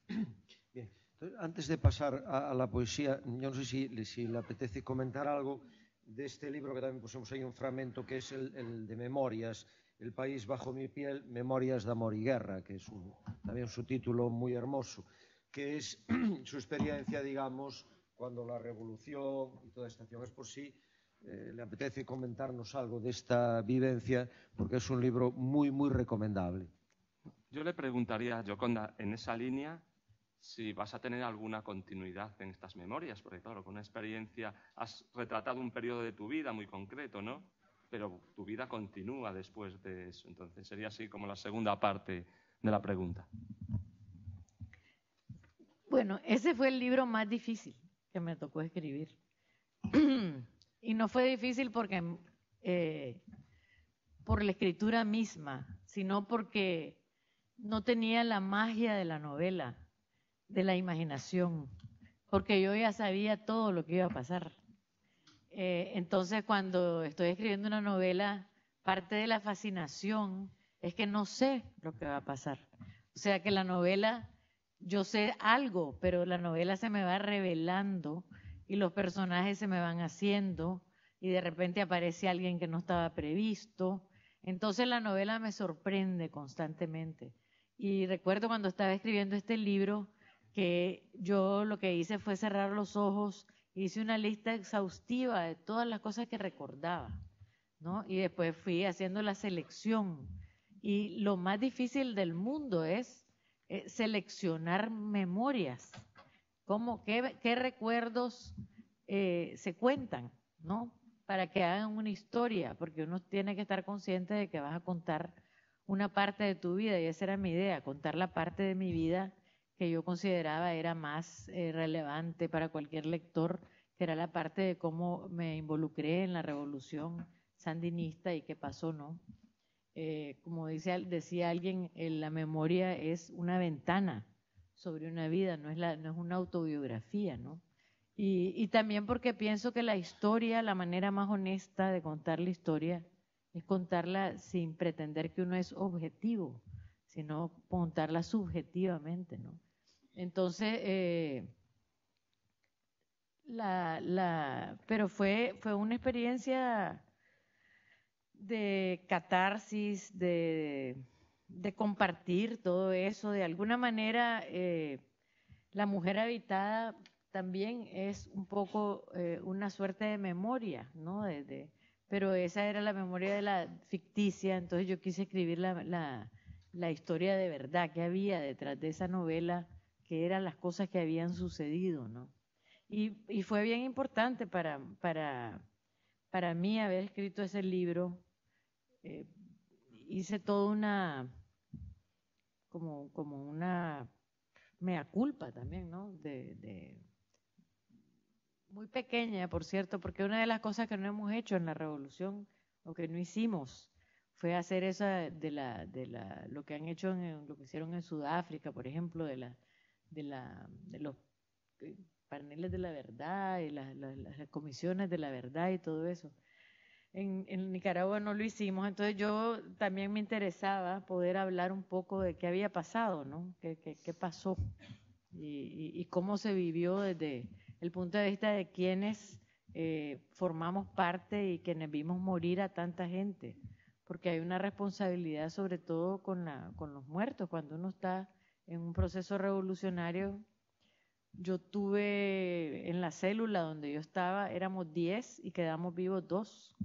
Entonces, antes de pasar a la poesía, yo no sé si le apetece comentar algo de este libro que también pusimos ahí un fragmento, que es el de Memorias, El país bajo mi piel, Memorias de amor y guerra, que es también un subtítulo muy hermoso, que es su experiencia, digamos, cuando la revolución y toda esta acción es por sí. Le apetece comentarnos algo de esta vivencia, porque es un libro muy, muy recomendable. Yo le preguntaría a Gioconda, en esa línea, si vas a tener alguna continuidad en estas memorias, porque claro, con una experiencia has retratado un periodo de tu vida muy concreto, ¿no? pero tu vida continúa después de eso. Entonces sería así como la segunda parte de la pregunta. Bueno, ese fue el libro más difícil que me tocó escribir. Y no fue difícil porque por la escritura misma, sino porque no tenía la magia de la novela, de la imaginación, porque yo ya sabía todo lo que iba a pasar. Entonces, cuando estoy escribiendo una novela, parte de la fascinación es que no sé lo que va a pasar. O sea, que la novela, yo sé algo, pero la novela se me va revelando y los personajes se me van haciendo y de repente aparece alguien que no estaba previsto. Entonces, la novela me sorprende constantemente. Y recuerdo cuando estaba escribiendo este libro que yo lo que hice fue cerrar los ojos, hice una lista exhaustiva de todas las cosas que recordaba, ¿no? Y después fui haciendo la selección. Y lo más difícil del mundo es seleccionar memorias, qué recuerdos se cuentan, ¿no? Para que hagan una historia, porque uno tiene que estar consciente de que vas a contar una parte de tu vida, y esa era mi idea, contar la parte de mi vida que yo consideraba era más relevante para cualquier lector, que era la parte de cómo me involucré en la revolución sandinista y qué pasó, ¿no? Como decía alguien, la memoria es una ventana sobre una vida, no es una autobiografía, ¿no? Y también porque pienso que la historia, la manera más honesta de contar la historia, es contarla sin pretender que uno es objetivo, sino contarla subjetivamente, ¿no? Entonces, pero fue una experiencia de catarsis, de compartir todo eso. De alguna manera, La mujer habitada también es un poco una suerte de memoria, ¿no? Pero esa era la memoria de la ficticia, entonces yo quise escribir la historia de verdad que había detrás de esa novela, que eran las cosas que habían sucedido, ¿no? Y fue bien importante para mí haber escrito ese libro. Hice toda como una mea culpa también, ¿no? Muy pequeña, por cierto, porque una de las cosas que no hemos hecho en la revolución, o que no hicimos, fue hacer esa lo que han hecho, lo que hicieron en Sudáfrica, por ejemplo, de los paneles de la verdad y las comisiones de la verdad y todo eso. En Nicaragua no lo hicimos, entonces yo también me interesaba poder hablar un poco de qué había pasado, ¿no? ¿Qué pasó? Y cómo se vivió desde el punto de vista de quienes formamos parte y quienes vimos morir a tanta gente, porque hay una responsabilidad sobre todo con los muertos. Cuando uno está en un proceso revolucionario, yo tuve en la célula donde yo estaba, éramos 10 y quedamos vivos 2.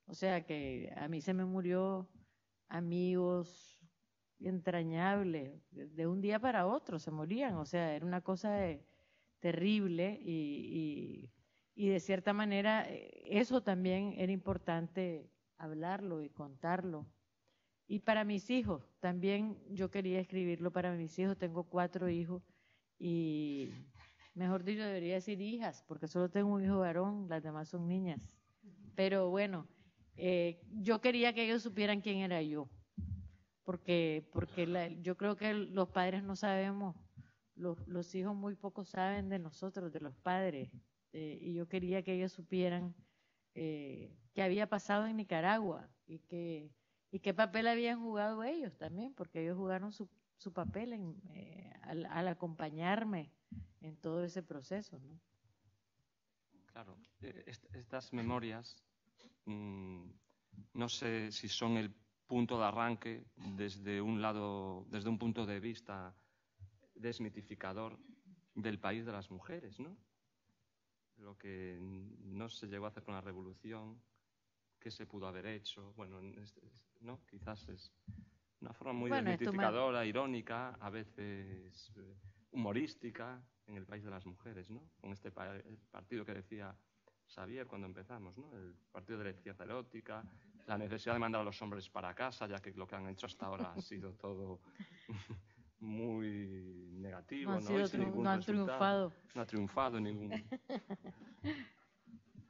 O sea que a mí se me murió amigos entrañables, de un día para otro se morían, o sea, era una cosa terrible y de cierta manera eso también era importante hablarlo y contarlo. Y para mis hijos, también yo quería escribirlo para mis hijos, tengo 4 hijos y mejor dicho debería decir hijas, porque solo tengo un hijo varón, las demás son niñas. Pero bueno, yo quería que ellos supieran quién era yo, porque yo creo que los padres no sabemos, los hijos muy poco saben de nosotros, de los padres, y yo quería que ellos supieran qué había pasado en Nicaragua y qué papel habían jugado ellos también, porque ellos jugaron su papel al acompañarme en todo ese proceso, ¿no? Claro, estas memorias no sé si son el punto de arranque desde un punto de vista desmitificador del país de las mujeres, ¿no? Lo que no se llegó a hacer con la revolución, qué se pudo haber hecho, bueno, ¿no? Quizás es una forma muy desmitificadora, irónica, a veces humorística en el país de las mujeres, ¿no? Con este partido que decía Xavier, cuando empezamos, ¿no? El partido de la izquierda erótica, la necesidad de mandar a los hombres para casa, ya que lo que han hecho hasta ahora ha sido todo muy negativo, ¿no? No han triunfado. No ha triunfado ningún...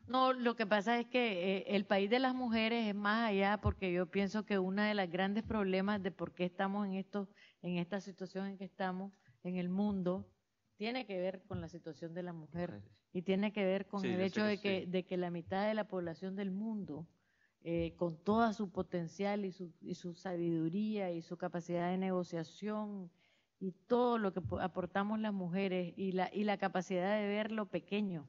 No, lo que pasa es que el país de las mujeres es más allá, porque yo pienso que uno de los grandes problemas de por qué estamos en esta situación en que estamos en el mundo tiene que ver con la situación de la mujer y tiene que ver con el hecho de que la mitad de la población del mundo, con toda su potencial y su sabiduría y su capacidad de negociación y todo lo que aportamos las mujeres y la capacidad de ver lo pequeño,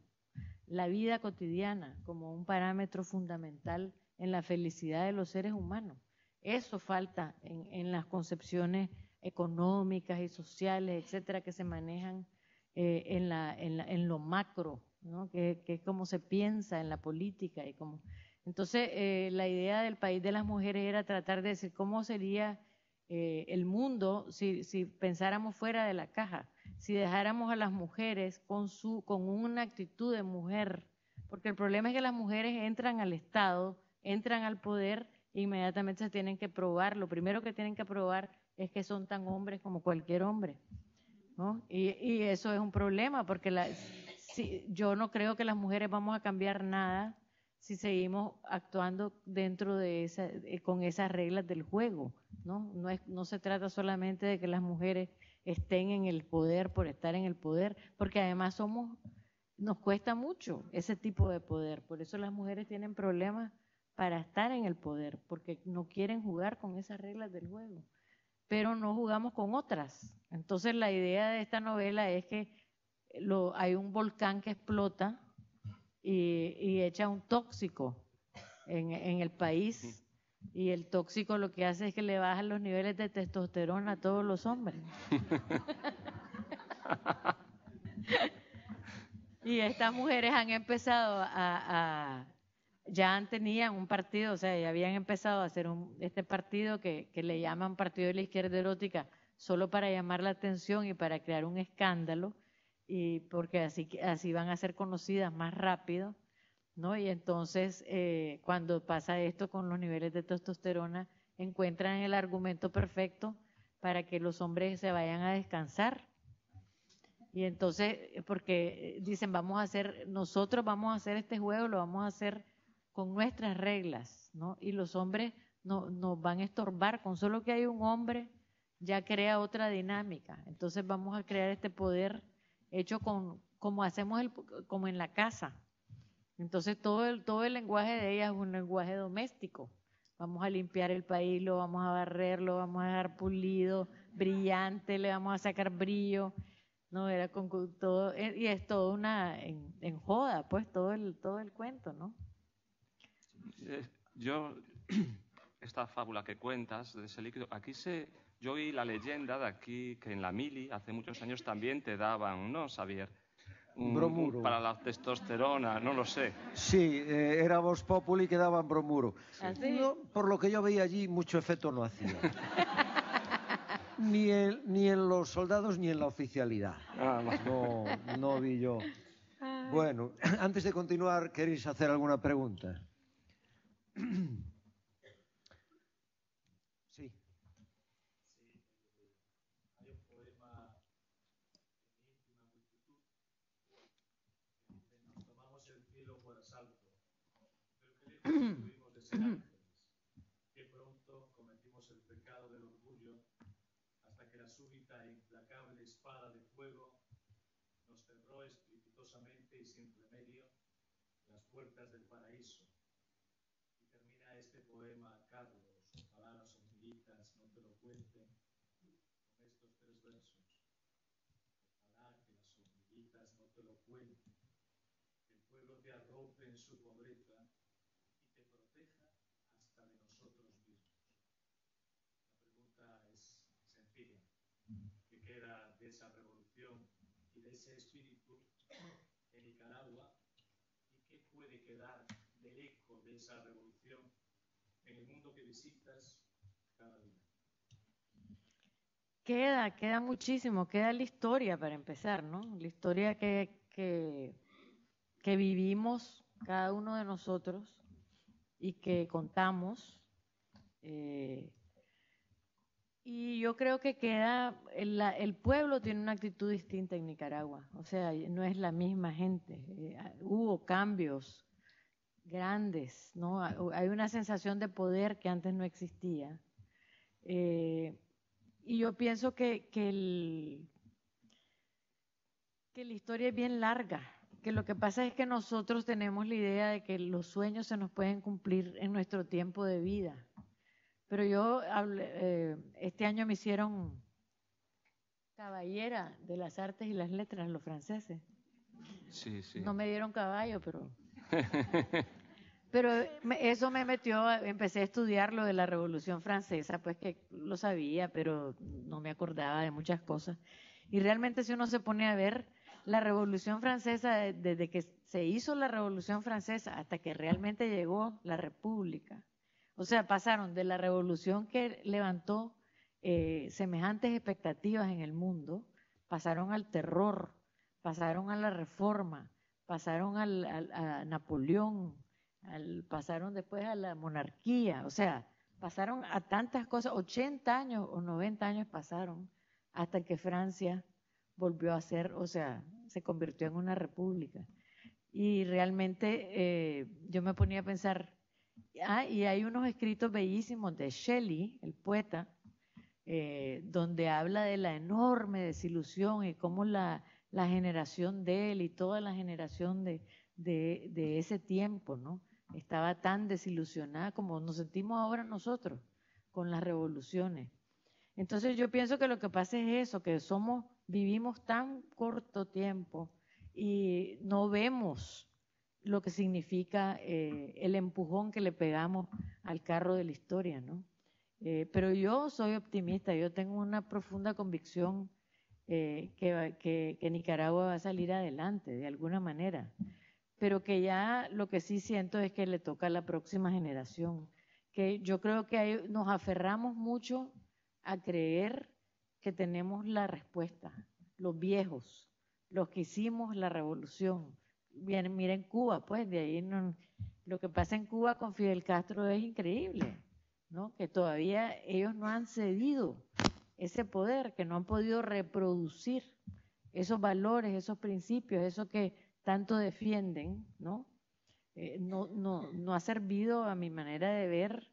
la vida cotidiana como un parámetro fundamental en la felicidad de los seres humanos. Eso falta en las concepciones económicas y sociales, etcétera, que se manejan en lo macro, ¿no? Que es como se piensa en la política. Entonces, la idea del país de las mujeres era tratar de decir cómo sería el mundo si pensáramos fuera de la caja, si dejáramos a las mujeres con una actitud de mujer, porque el problema es que las mujeres entran al Estado, entran al poder e inmediatamente se tienen que probar. Lo primero que tienen que probar es que son tan hombres como cualquier hombre, ¿no? Y eso es un problema, porque yo no creo que las mujeres vamos a cambiar nada si seguimos actuando dentro de con esas reglas del juego, ¿no? No se trata solamente de que las mujeres estén en el poder por estar en el poder, porque además nos cuesta mucho ese tipo de poder. Por eso las mujeres tienen problemas para estar en el poder, porque no quieren jugar con esas reglas del juego, pero no jugamos con otras. Entonces la idea de esta novela es que hay un volcán que explota y echa un tóxico en el país, y el tóxico lo que hace es que le baja los niveles de testosterona a todos los hombres. Y estas mujeres han empezado ya tenían un partido, o sea, ya habían empezado a hacer este partido que le llaman Partido de la Izquierda Erótica, solo para llamar la atención y para crear un escándalo, y porque así van a ser conocidas más rápido, ¿no? Y entonces, cuando pasa esto con los niveles de testosterona, encuentran el argumento perfecto para que los hombres se vayan a descansar. Y entonces, porque dicen, nosotros vamos a hacer este juego, lo vamos a hacer con nuestras reglas, ¿no? Y los hombres nos van a estorbar. Con solo que hay un hombre, ya crea otra dinámica. Entonces vamos a crear este poder hecho como hacemos como en la casa. Entonces todo el lenguaje de ella es un lenguaje doméstico. Vamos a limpiar el país, lo vamos a barrer, lo vamos a dejar pulido, brillante, le vamos a sacar brillo. No, era con todo, y es todo en joda, pues todo el cuento, ¿no? Esta fábula que cuentas de ese líquido, yo oí la leyenda de aquí que en la mili hace muchos años también te daban, ¿no, Xavier? Bromuro. Para la testosterona, no lo sé. Sí, era Vox Populi que daban bromuro. ¿Así? No, por lo que yo veía allí, mucho efecto no hacía. Ni en los soldados ni en la oficialidad. No vi yo. Bueno, antes de continuar, ¿queréis hacer alguna pregunta? Sí. Hay un poema en íntima multitud que dice: nos tomamos el cielo por asalto, pero qué lejos estuvimos de ser ángeles, que pronto cometimos el pecado del orgullo, hasta que la súbita e implacable espada de fuego nos cerró estrepitosamente y sin remedio las puertas del paraíso. Y termina este poema, Carlos: ojalá las hormiguitas no te lo cuenten, con estos 3 versos. Ojalá que las hormiguitas no te lo cuenten, que el fuego te arrope en su pobreza y te proteja hasta de nosotros mismos. La pregunta es sencilla: ¿qué queda de esa revolución y de ese espíritu en Nicaragua? ¿Y qué puede quedar del eco de esa revolución en el mundo que visitas cada día? Queda muchísimo, queda la historia para empezar, ¿no? La historia que vivimos cada uno de nosotros, y que contamos. Y yo creo que el pueblo tiene una actitud distinta en Nicaragua, o sea, no es la misma gente. Hubo cambios grandes, ¿no? Hay una sensación de poder que antes no existía. Y yo pienso que la historia es bien larga, que lo que pasa es que nosotros tenemos la idea de que los sueños se nos pueden cumplir en nuestro tiempo de vida. Pero este año me hicieron caballera de las artes y las letras, los franceses. Sí, sí. No me dieron caballo, pero... Pero eso me metió, empecé a estudiar lo de la Revolución Francesa, pues que lo sabía, pero no me acordaba de muchas cosas. Y realmente si uno se pone a ver la Revolución Francesa, desde que se hizo la Revolución Francesa hasta que realmente llegó la República, o sea, pasaron de la revolución que levantó semejantes expectativas en el mundo, pasaron al terror, pasaron a la reforma, pasaron a Napoleón, pasaron después a la monarquía, o sea, pasaron a tantas cosas, 80 años o 90 años pasaron hasta que Francia volvió a ser, o sea, se convirtió en una república. Y realmente yo me ponía a pensar, y hay unos escritos bellísimos de Shelley, el poeta, donde habla de la enorme desilusión y cómo la generación de él y toda la generación de ese tiempo, ¿no? Estaba tan desilusionada como nos sentimos ahora nosotros con las revoluciones. Entonces yo pienso que lo que pasa es eso, que vivimos tan corto tiempo y no vemos lo que significa el empujón que le pegamos al carro de la historia, ¿no? Pero yo soy optimista, yo tengo una profunda convicción que Nicaragua va a salir adelante de alguna manera, pero que ya lo que sí siento es que le toca a la próxima generación, que yo creo que nos aferramos mucho a creer que tenemos la respuesta, los viejos, los que hicimos la revolución. Bien, miren Cuba, pues de ahí lo que pasa en Cuba con Fidel Castro es increíble, ¿no? Que todavía ellos no han cedido ese poder, que no han podido reproducir esos valores, esos principios, eso que tanto defienden, ¿no? No ha servido, a mi manera de ver,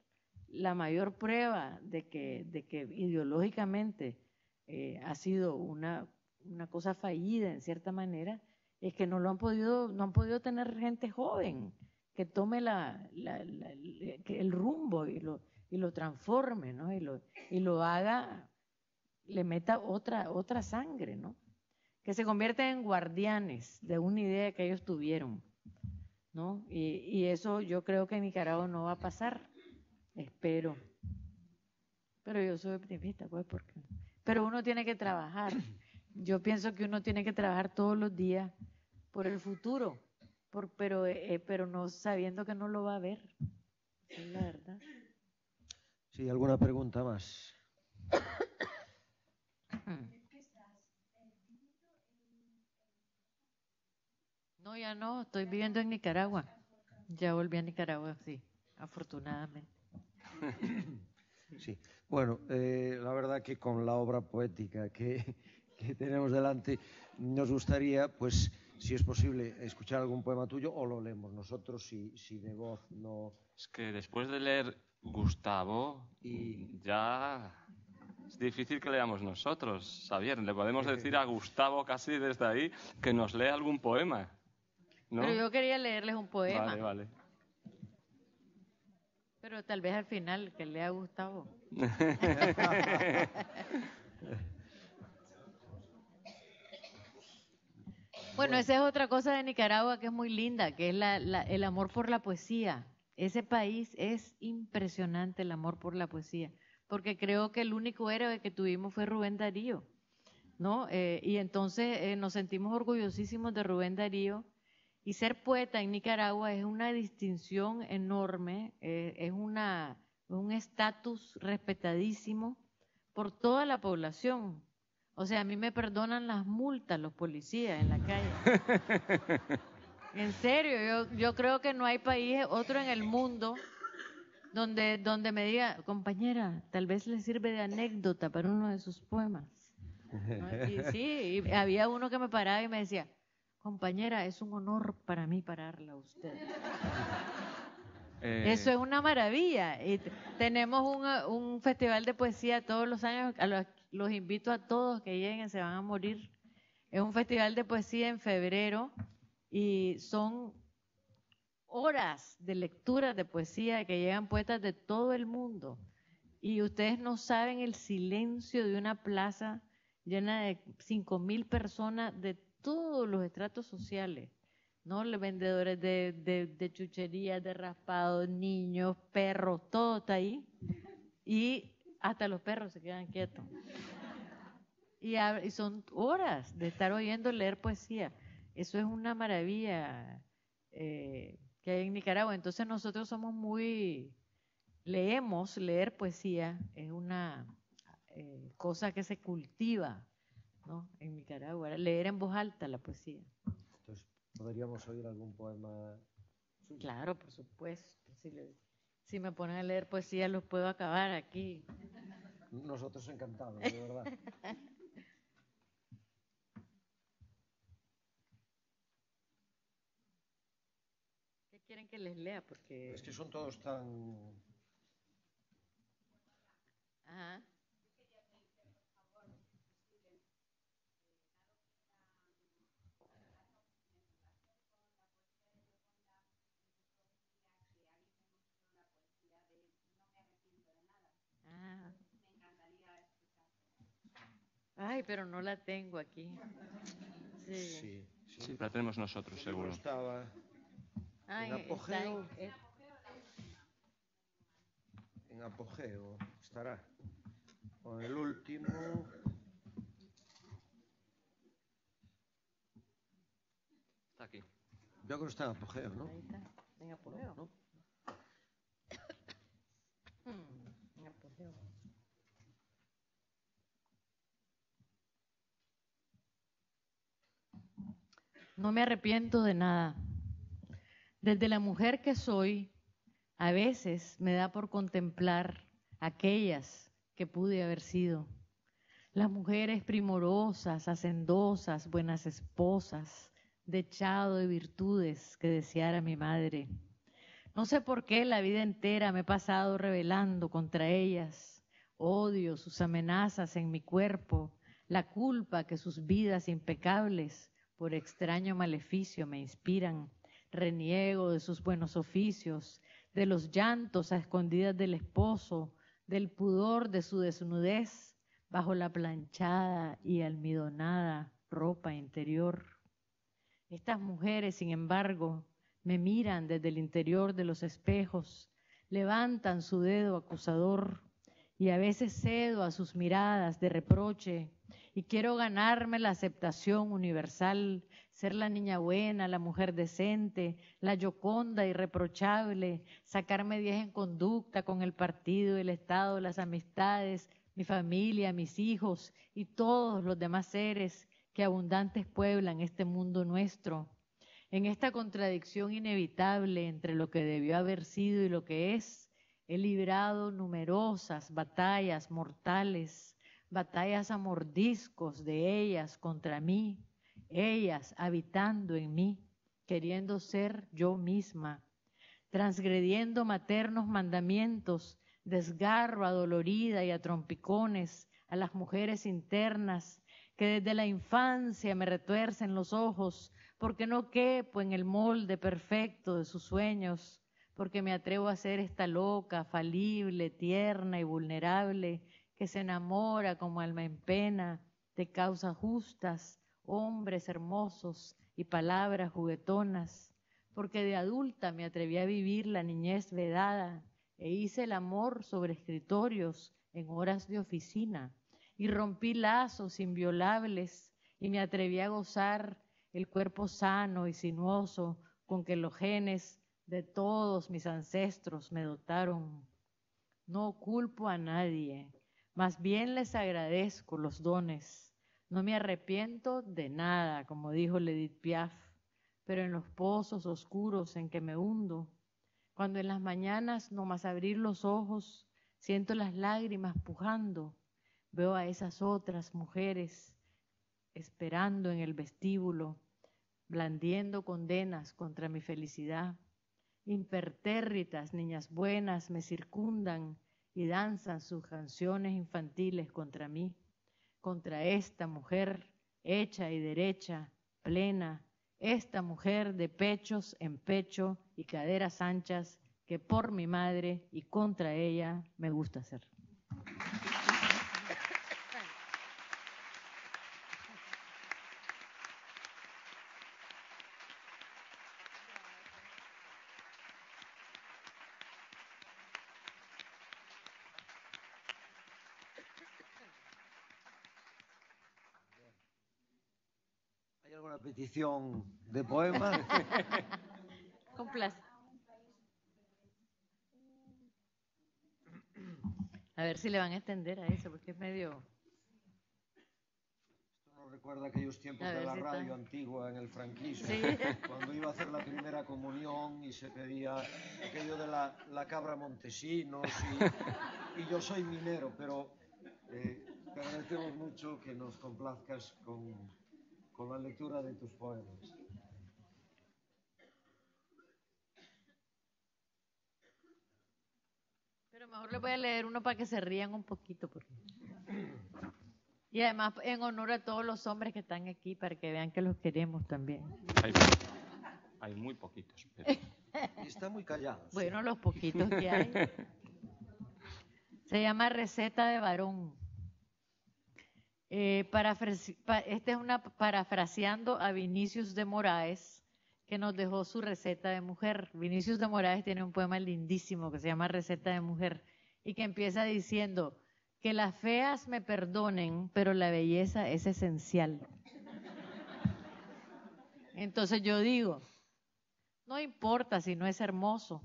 la mayor prueba de que ideológicamente ha sido una cosa fallida en cierta manera, es que no han podido tener gente joven que tome el rumbo y lo transforme, ¿no? Y lo haga, le meta otra sangre, ¿no? Que se convierten en guardianes de una idea que ellos tuvieron, ¿no? Y eso yo creo que en Nicaragua no va a pasar, espero. Pero yo soy optimista, pues, pero uno tiene que trabajar. Yo pienso que uno tiene que trabajar todos los días por el futuro, pero no sabiendo que no lo va a ver. Es la verdad. Sí, ¿alguna pregunta más? No, ya no, estoy viviendo en Nicaragua. Ya volví a Nicaragua, sí, afortunadamente. Sí, bueno, la verdad que con la obra poética que tenemos delante, nos gustaría, pues, si es posible, escuchar algún poema tuyo o lo leemos nosotros, si de voz no... Es que después de leer Gustavo, ya es difícil que leamos nosotros, Xavier. Le podemos decir a Gustavo casi desde ahí que nos lea algún poema, ¿no? Pero yo quería leerles un poema. Vale, vale. Pero tal vez al final, que lea Gustavo. Bueno, esa es otra cosa de Nicaragua que es muy linda, que es el amor por la poesía. Ese país es impresionante, el amor por la poesía, porque creo que el único héroe que tuvimos fue Rubén Darío, ¿no? Y entonces nos sentimos orgullosísimos de Rubén Darío, y ser poeta en Nicaragua es una distinción enorme, es un estatus respetadísimo por toda la población. O sea, a mí me perdonan las multas los policías en la calle. En serio, yo creo que no hay país otro en el mundo donde me diga, compañera, tal vez le sirve de anécdota para uno de sus poemas. ¿No? Y sí, y había uno que me paraba y me decía, compañera, es un honor para mí pararla a usted. Eso es una maravilla. Y tenemos un festival de poesía todos los años, los invito a todos que lleguen, se van a morir. Es un festival de poesía en febrero y son horas de lectura de poesía que llegan poetas de todo el mundo. Y ustedes no saben el silencio de una plaza llena de 5.000 personas de todos los estratos sociales, ¿no? Los vendedores de chucherías, de raspados, niños, perros, todo está ahí. Y hasta los perros se quedan quietos. Y son horas de estar oyendo leer poesía. Eso es una maravilla que hay en Nicaragua. Entonces nosotros somos leer poesía es una cosa que se cultiva, ¿no? En Nicaragua. Leer en voz alta la poesía. Entonces, ¿podríamos oír algún poema suyo? Claro, por supuesto. Si me ponen a leer poesía los puedo acabar aquí. Nosotros encantados, de verdad. ¿Qué quieren que les lea? Porque... Es que son todos tan... Ajá. Ay, pero no la tengo aquí. Sí. Sí, la tenemos nosotros, seguro. Estaba en apogeo. En apogeo estará. Con el último. Está aquí. Yo creo que está en apogeo, ¿no? Ahí está, en apogeo. ¿No? En apogeo. No me arrepiento de nada. Desde la mujer que soy, a veces me da por contemplar aquellas que pude haber sido. Las mujeres primorosas, hacendosas, buenas esposas, dechado de virtudes que deseara mi madre. No sé por qué la vida entera me he pasado rebelando contra ellas. Odio sus amenazas en mi cuerpo, la culpa que sus vidas impecables por extraño maleficio me inspiran. Reniego de sus buenos oficios, de los llantos a escondidas del esposo, del pudor de su desnudez bajo la planchada y almidonada ropa interior. Estas mujeres, sin embargo, me miran desde el interior de los espejos, levantan su dedo acusador y a veces cedo a sus miradas de reproche y quiero ganarme la aceptación universal, ser la niña buena, la mujer decente, la yoconda irreprochable, sacarme 10 en conducta con el partido, el Estado, las amistades, mi familia, mis hijos y todos los demás seres que abundantes pueblan este mundo nuestro. En esta contradicción inevitable entre lo que debió haber sido y lo que es, he librado numerosas batallas mortales, batallas a mordiscos de ellas contra mí, ellas habitando en mí, queriendo ser yo misma, transgrediendo maternos mandamientos, desgarro adolorida y a trompicones a las mujeres internas que desde la infancia me retuercen los ojos porque no quepo en el molde perfecto de sus sueños, porque me atrevo a ser esta loca, falible, tierna y vulnerable que se enamora como alma en pena de causas justas, hombres hermosos y palabras juguetonas, porque de adulta me atreví a vivir la niñez vedada e hice el amor sobre escritorios en horas de oficina y rompí lazos inviolables y me atreví a gozar el cuerpo sano y sinuoso con que los genes de todos mis ancestros me dotaron. No culpo a nadie, más bien les agradezco los dones. No me arrepiento de nada, como dijo Edith Piaf. pero en los pozos oscuros en que me hundo, cuando en las mañanas, nomás abrir los ojos, siento las lágrimas pujando, veo a esas otras mujeres esperando en el vestíbulo, blandiendo condenas contra mi felicidad. Impertérritas, niñas buenas, me circundan y danzan sus canciones infantiles contra mí, contra esta mujer hecha y derecha, plena, esta mujer de pechos en pecho y caderas anchas que por mi madre y contra ella me gusta ser. ¿Hay alguna petición de poema? Con placer. A ver si le van a extender a eso, porque es medio... Esto nos recuerda aquellos tiempos A de ver la si radio está. antigua en el franquismo, Sí. cuando iba a hacer la primera comunión y se pedía aquello de la cabra Montesinos y yo soy minero, pero te agradecemos mucho que nos complazcas con la lectura de tus poemas. Pero mejor les voy a leer uno para que se rían un poquito. Y además en honor a todos los hombres que están aquí, para que vean que los queremos también. Hay muy poquitos. Pero... Y está muy callado. Bueno, los poquitos que hay. Se llama Receta de Varón. Esta es una parafraseando a Vinicius de Moraes, que nos dejó su receta de mujer. Vinicius de Moraes tiene un poema lindísimo que se llama Receta de Mujer y que empieza diciendo: que las feas me perdonen, pero la belleza es esencial. Entonces yo digo, no importa si no es hermoso.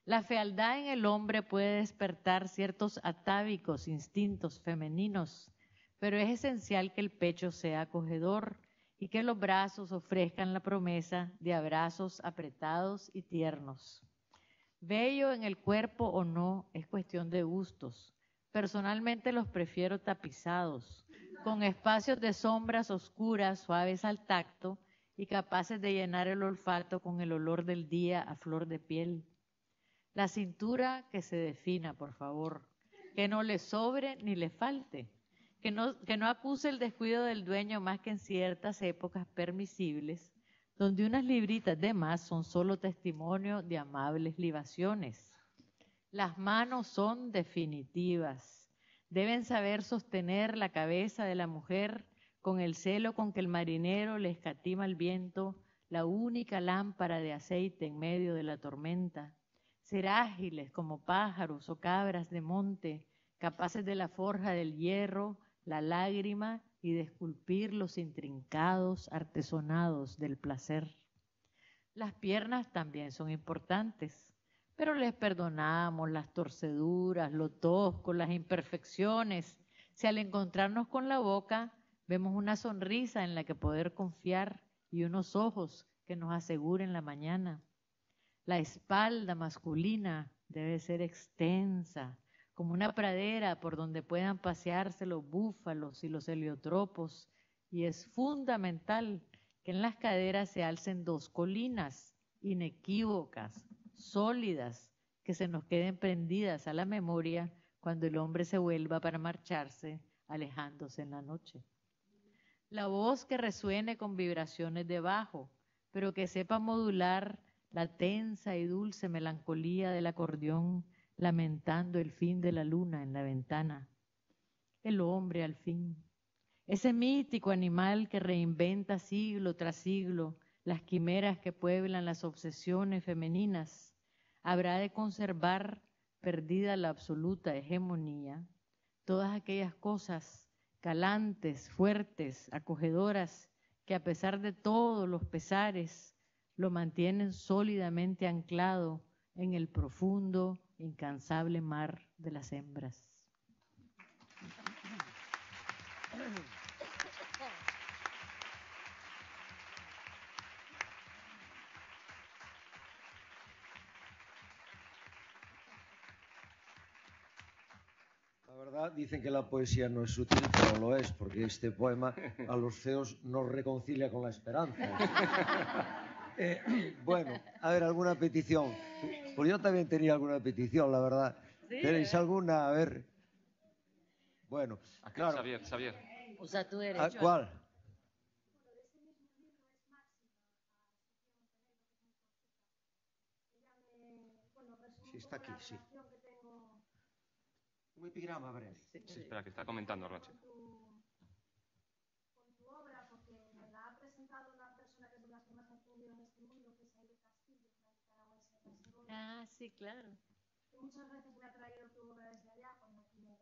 La fealdad en el hombre puede despertar ciertos atávicos instintos femeninos, pero es esencial que el pecho sea acogedor y que los brazos ofrezcan la promesa de abrazos apretados y tiernos. Bello en el cuerpo o no es cuestión de gustos. Personalmente los prefiero tapizados, con espacios de sombras oscuras, suaves al tacto y capaces de llenar el olfato con el olor del día a flor de piel. La cintura que se defina, por favor, que no le sobre ni le falte, que no acuse el descuido del dueño más que en ciertas épocas permisibles, donde unas libritas de más son solo testimonio de amables libaciones. Las manos son definitivas. Deben saber sostener la cabeza de la mujer con el celo con que el marinero le escatima al viento la única lámpara de aceite en medio de la tormenta. Ser ágiles como pájaros o cabras de monte, capaces de la forja del hierro, la lágrima y de esculpir los intrincados artesonados del placer. Las piernas también son importantes, pero les perdonamos las torceduras, lo tosco, las imperfecciones, si al encontrarnos con la boca vemos una sonrisa en la que poder confiar y unos ojos que nos aseguren la mañana. La espalda masculina debe ser extensa, como una pradera por donde puedan pasearse los búfalos y los heliotropos, y es fundamental que en las caderas se alcen dos colinas inequívocas, sólidas, que se nos queden prendidas a la memoria cuando el hombre se vuelva para marcharse, alejándose en la noche. La voz que resuene con vibraciones de bajo, pero que sepa modular la tensa y dulce melancolía del acordeón, lamentando el fin de la luna en la ventana. El hombre, al fin, ese mítico animal que reinventa siglo tras siglo las quimeras que pueblan las obsesiones femeninas, habrá de conservar, perdida la absoluta hegemonía, todas aquellas cosas calantes, fuertes, acogedoras, que a pesar de todos los pesares, lo mantienen sólidamente anclado en el profundo, incansable mar de las hembras. verdad, dicen que la poesía no es útil, pero lo es, porque este poema a los feos nos reconcilia con la esperanza. Bueno, a ver, ¿alguna petición? Pues yo también tenía alguna petición, la verdad. Sí, ¿Tenéis alguna? A ver. Bueno, Aquí, claro. Xavier. Usa tu derecho. ¿Cuál? Sí, está aquí, sí. Un epigrama breve. Sí, espera, que está comentando Roche. Ah, sí, claro. Muchas veces me ha traído tu obra desde allá, cuando aquí no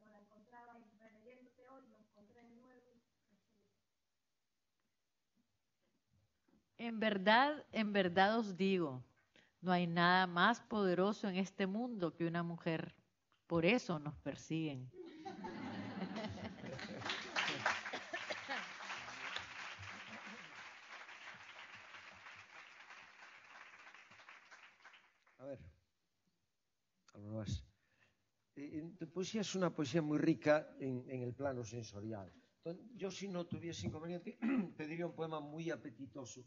la encontraba, y releyéndote hoy lo encontré de nuevo. En verdad os digo, no hay nada más poderoso en este mundo que una mujer. Por eso nos persiguen. A ver, algo más. Tu poesía es una poesía muy rica en el plano sensorial. Entonces, yo, si no tuviese inconveniente, pediría un poema muy apetitoso,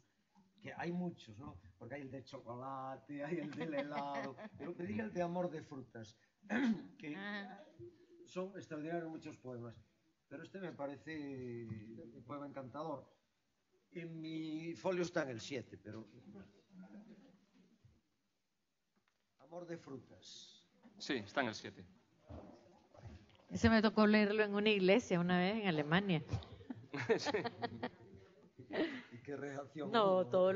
que hay muchos, ¿no? Porque hay el de chocolate, hay el del helado, pero pediría el de amor de frutas, que son extraordinarios muchos poemas, pero este me parece un poema encantador. En mi folio está en el 7, pero... Amor de frutas. Sí, está en el 7. Ese me tocó leerlo en una iglesia una vez en Alemania. Sí. ¿Y qué reacción No, hubo? todos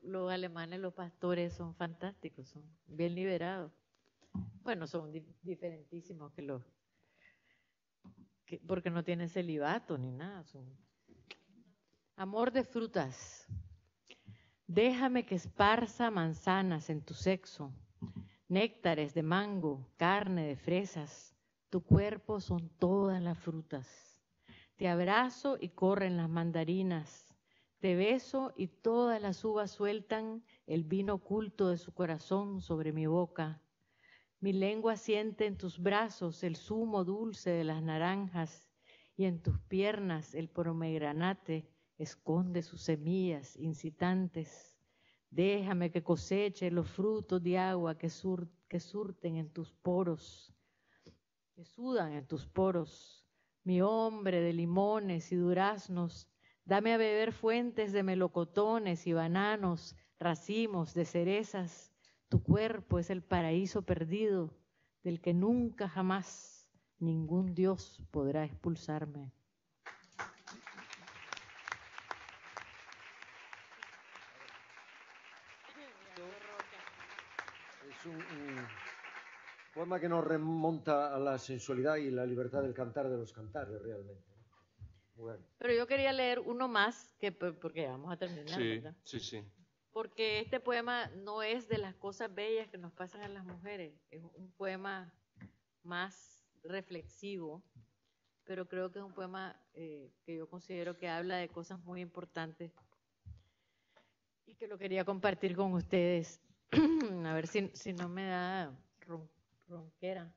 los alemanes, los pastores son fantásticos, son bien liberados. Bueno, son diferentísimos porque no tienen celibato ni nada. Amor de frutas. Déjame que esparza manzanas en tu sexo, néctares de mango, carne de fresas. Tu cuerpo son todas las frutas. Te abrazo y corren las mandarinas. Te beso y todas las uvas sueltan el vino oculto de su corazón sobre mi boca. Mi lengua siente en tus brazos el zumo dulce de las naranjas y en tus piernas el pomegranate esconde sus semillas incitantes. Déjame que coseche los frutos de agua que surten en tus poros, que sudan en tus poros. Mi hombre de limones y duraznos, dame a beber fuentes de melocotones y bananos, racimos de cerezas. Tu cuerpo es el paraíso perdido, del que nunca jamás ningún Dios podrá expulsarme. Es un poema que nos remonta a la sensualidad y la libertad del cantar de los cantares, realmente. Bueno. Pero yo quería leer uno más, porque vamos a terminar, Sí, ¿verdad? sí. Porque este poema no es de las cosas bellas que nos pasan a las mujeres, es un poema más reflexivo, pero creo que es un poema que yo considero que habla de cosas muy importantes y que lo quería compartir con ustedes. A ver si no me da ronquera.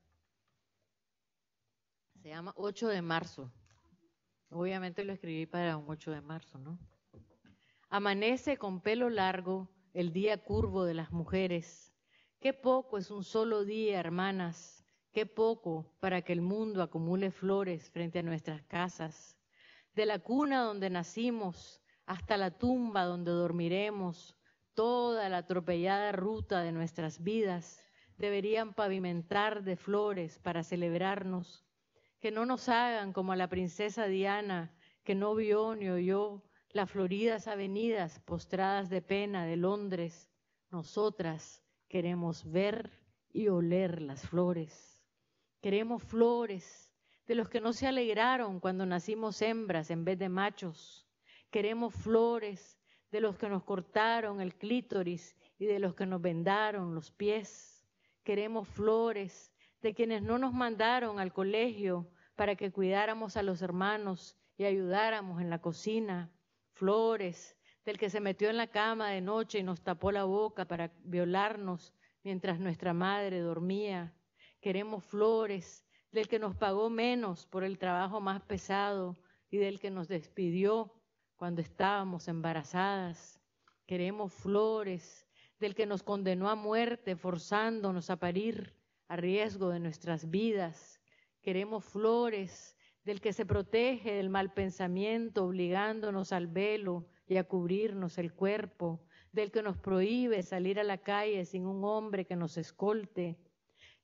Se llama 8 de marzo. Obviamente lo escribí para un 8 de marzo, ¿no? Amanece con pelo largo el día curvo de las mujeres. Qué poco es un solo día, hermanas. Qué poco para que el mundo acumule flores frente a nuestras casas. De la cuna donde nacimos hasta la tumba donde dormiremos, toda la atropellada ruta de nuestras vidas deberían pavimentar de flores para celebrarnos. Que no nos hagan como a la princesa Diana, que no vio ni oyó las floridas avenidas postradas de pena de Londres. Nosotras queremos ver y oler las flores. Queremos flores de los que no se alegraron cuando nacimos hembras en vez de machos. Queremos flores de los que nos cortaron el clítoris y de los que nos vendaron los pies. Queremos flores de quienes no nos mandaron al colegio para que cuidáramos a los hermanos y ayudáramos en la cocina. Flores del que se metió en la cama de noche y nos tapó la boca para violarnos mientras nuestra madre dormía. Queremos flores del que nos pagó menos por el trabajo más pesado y del que nos despidió cuando estábamos embarazadas. Queremos flores del que nos condenó a muerte forzándonos a parir a riesgo de nuestras vidas. Queremos flores del que se protege del mal pensamiento obligándonos al velo y a cubrirnos el cuerpo, del que nos prohíbe salir a la calle sin un hombre que nos escolte.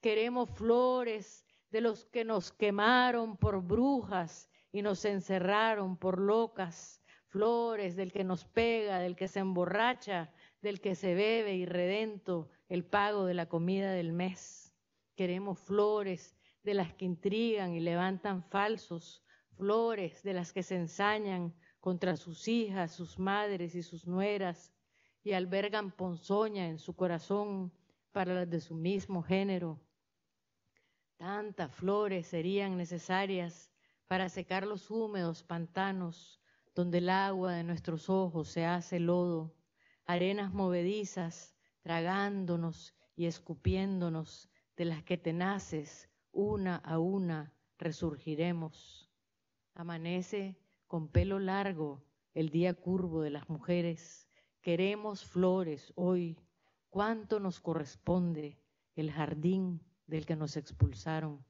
Queremos flores de los que nos quemaron por brujas y nos encerraron por locas, flores del que nos pega, del que se emborracha, del que se bebe irredento el pago de la comida del mes. Queremos flores de las que intrigan y levantan falsos, flores de las que se ensañan contra sus hijas, sus madres y sus nueras y albergan ponzoña en su corazón para las de su mismo género. Tantas flores serían necesarias para secar los húmedos pantanos donde el agua de nuestros ojos se hace lodo, arenas movedizas tragándonos y escupiéndonos, de las que tenaces una a una resurgiremos. Amanece con pelo largo el día curvo de las mujeres. Queremos flores hoy. ¿Cuánto nos corresponde el jardín del que nos expulsaron?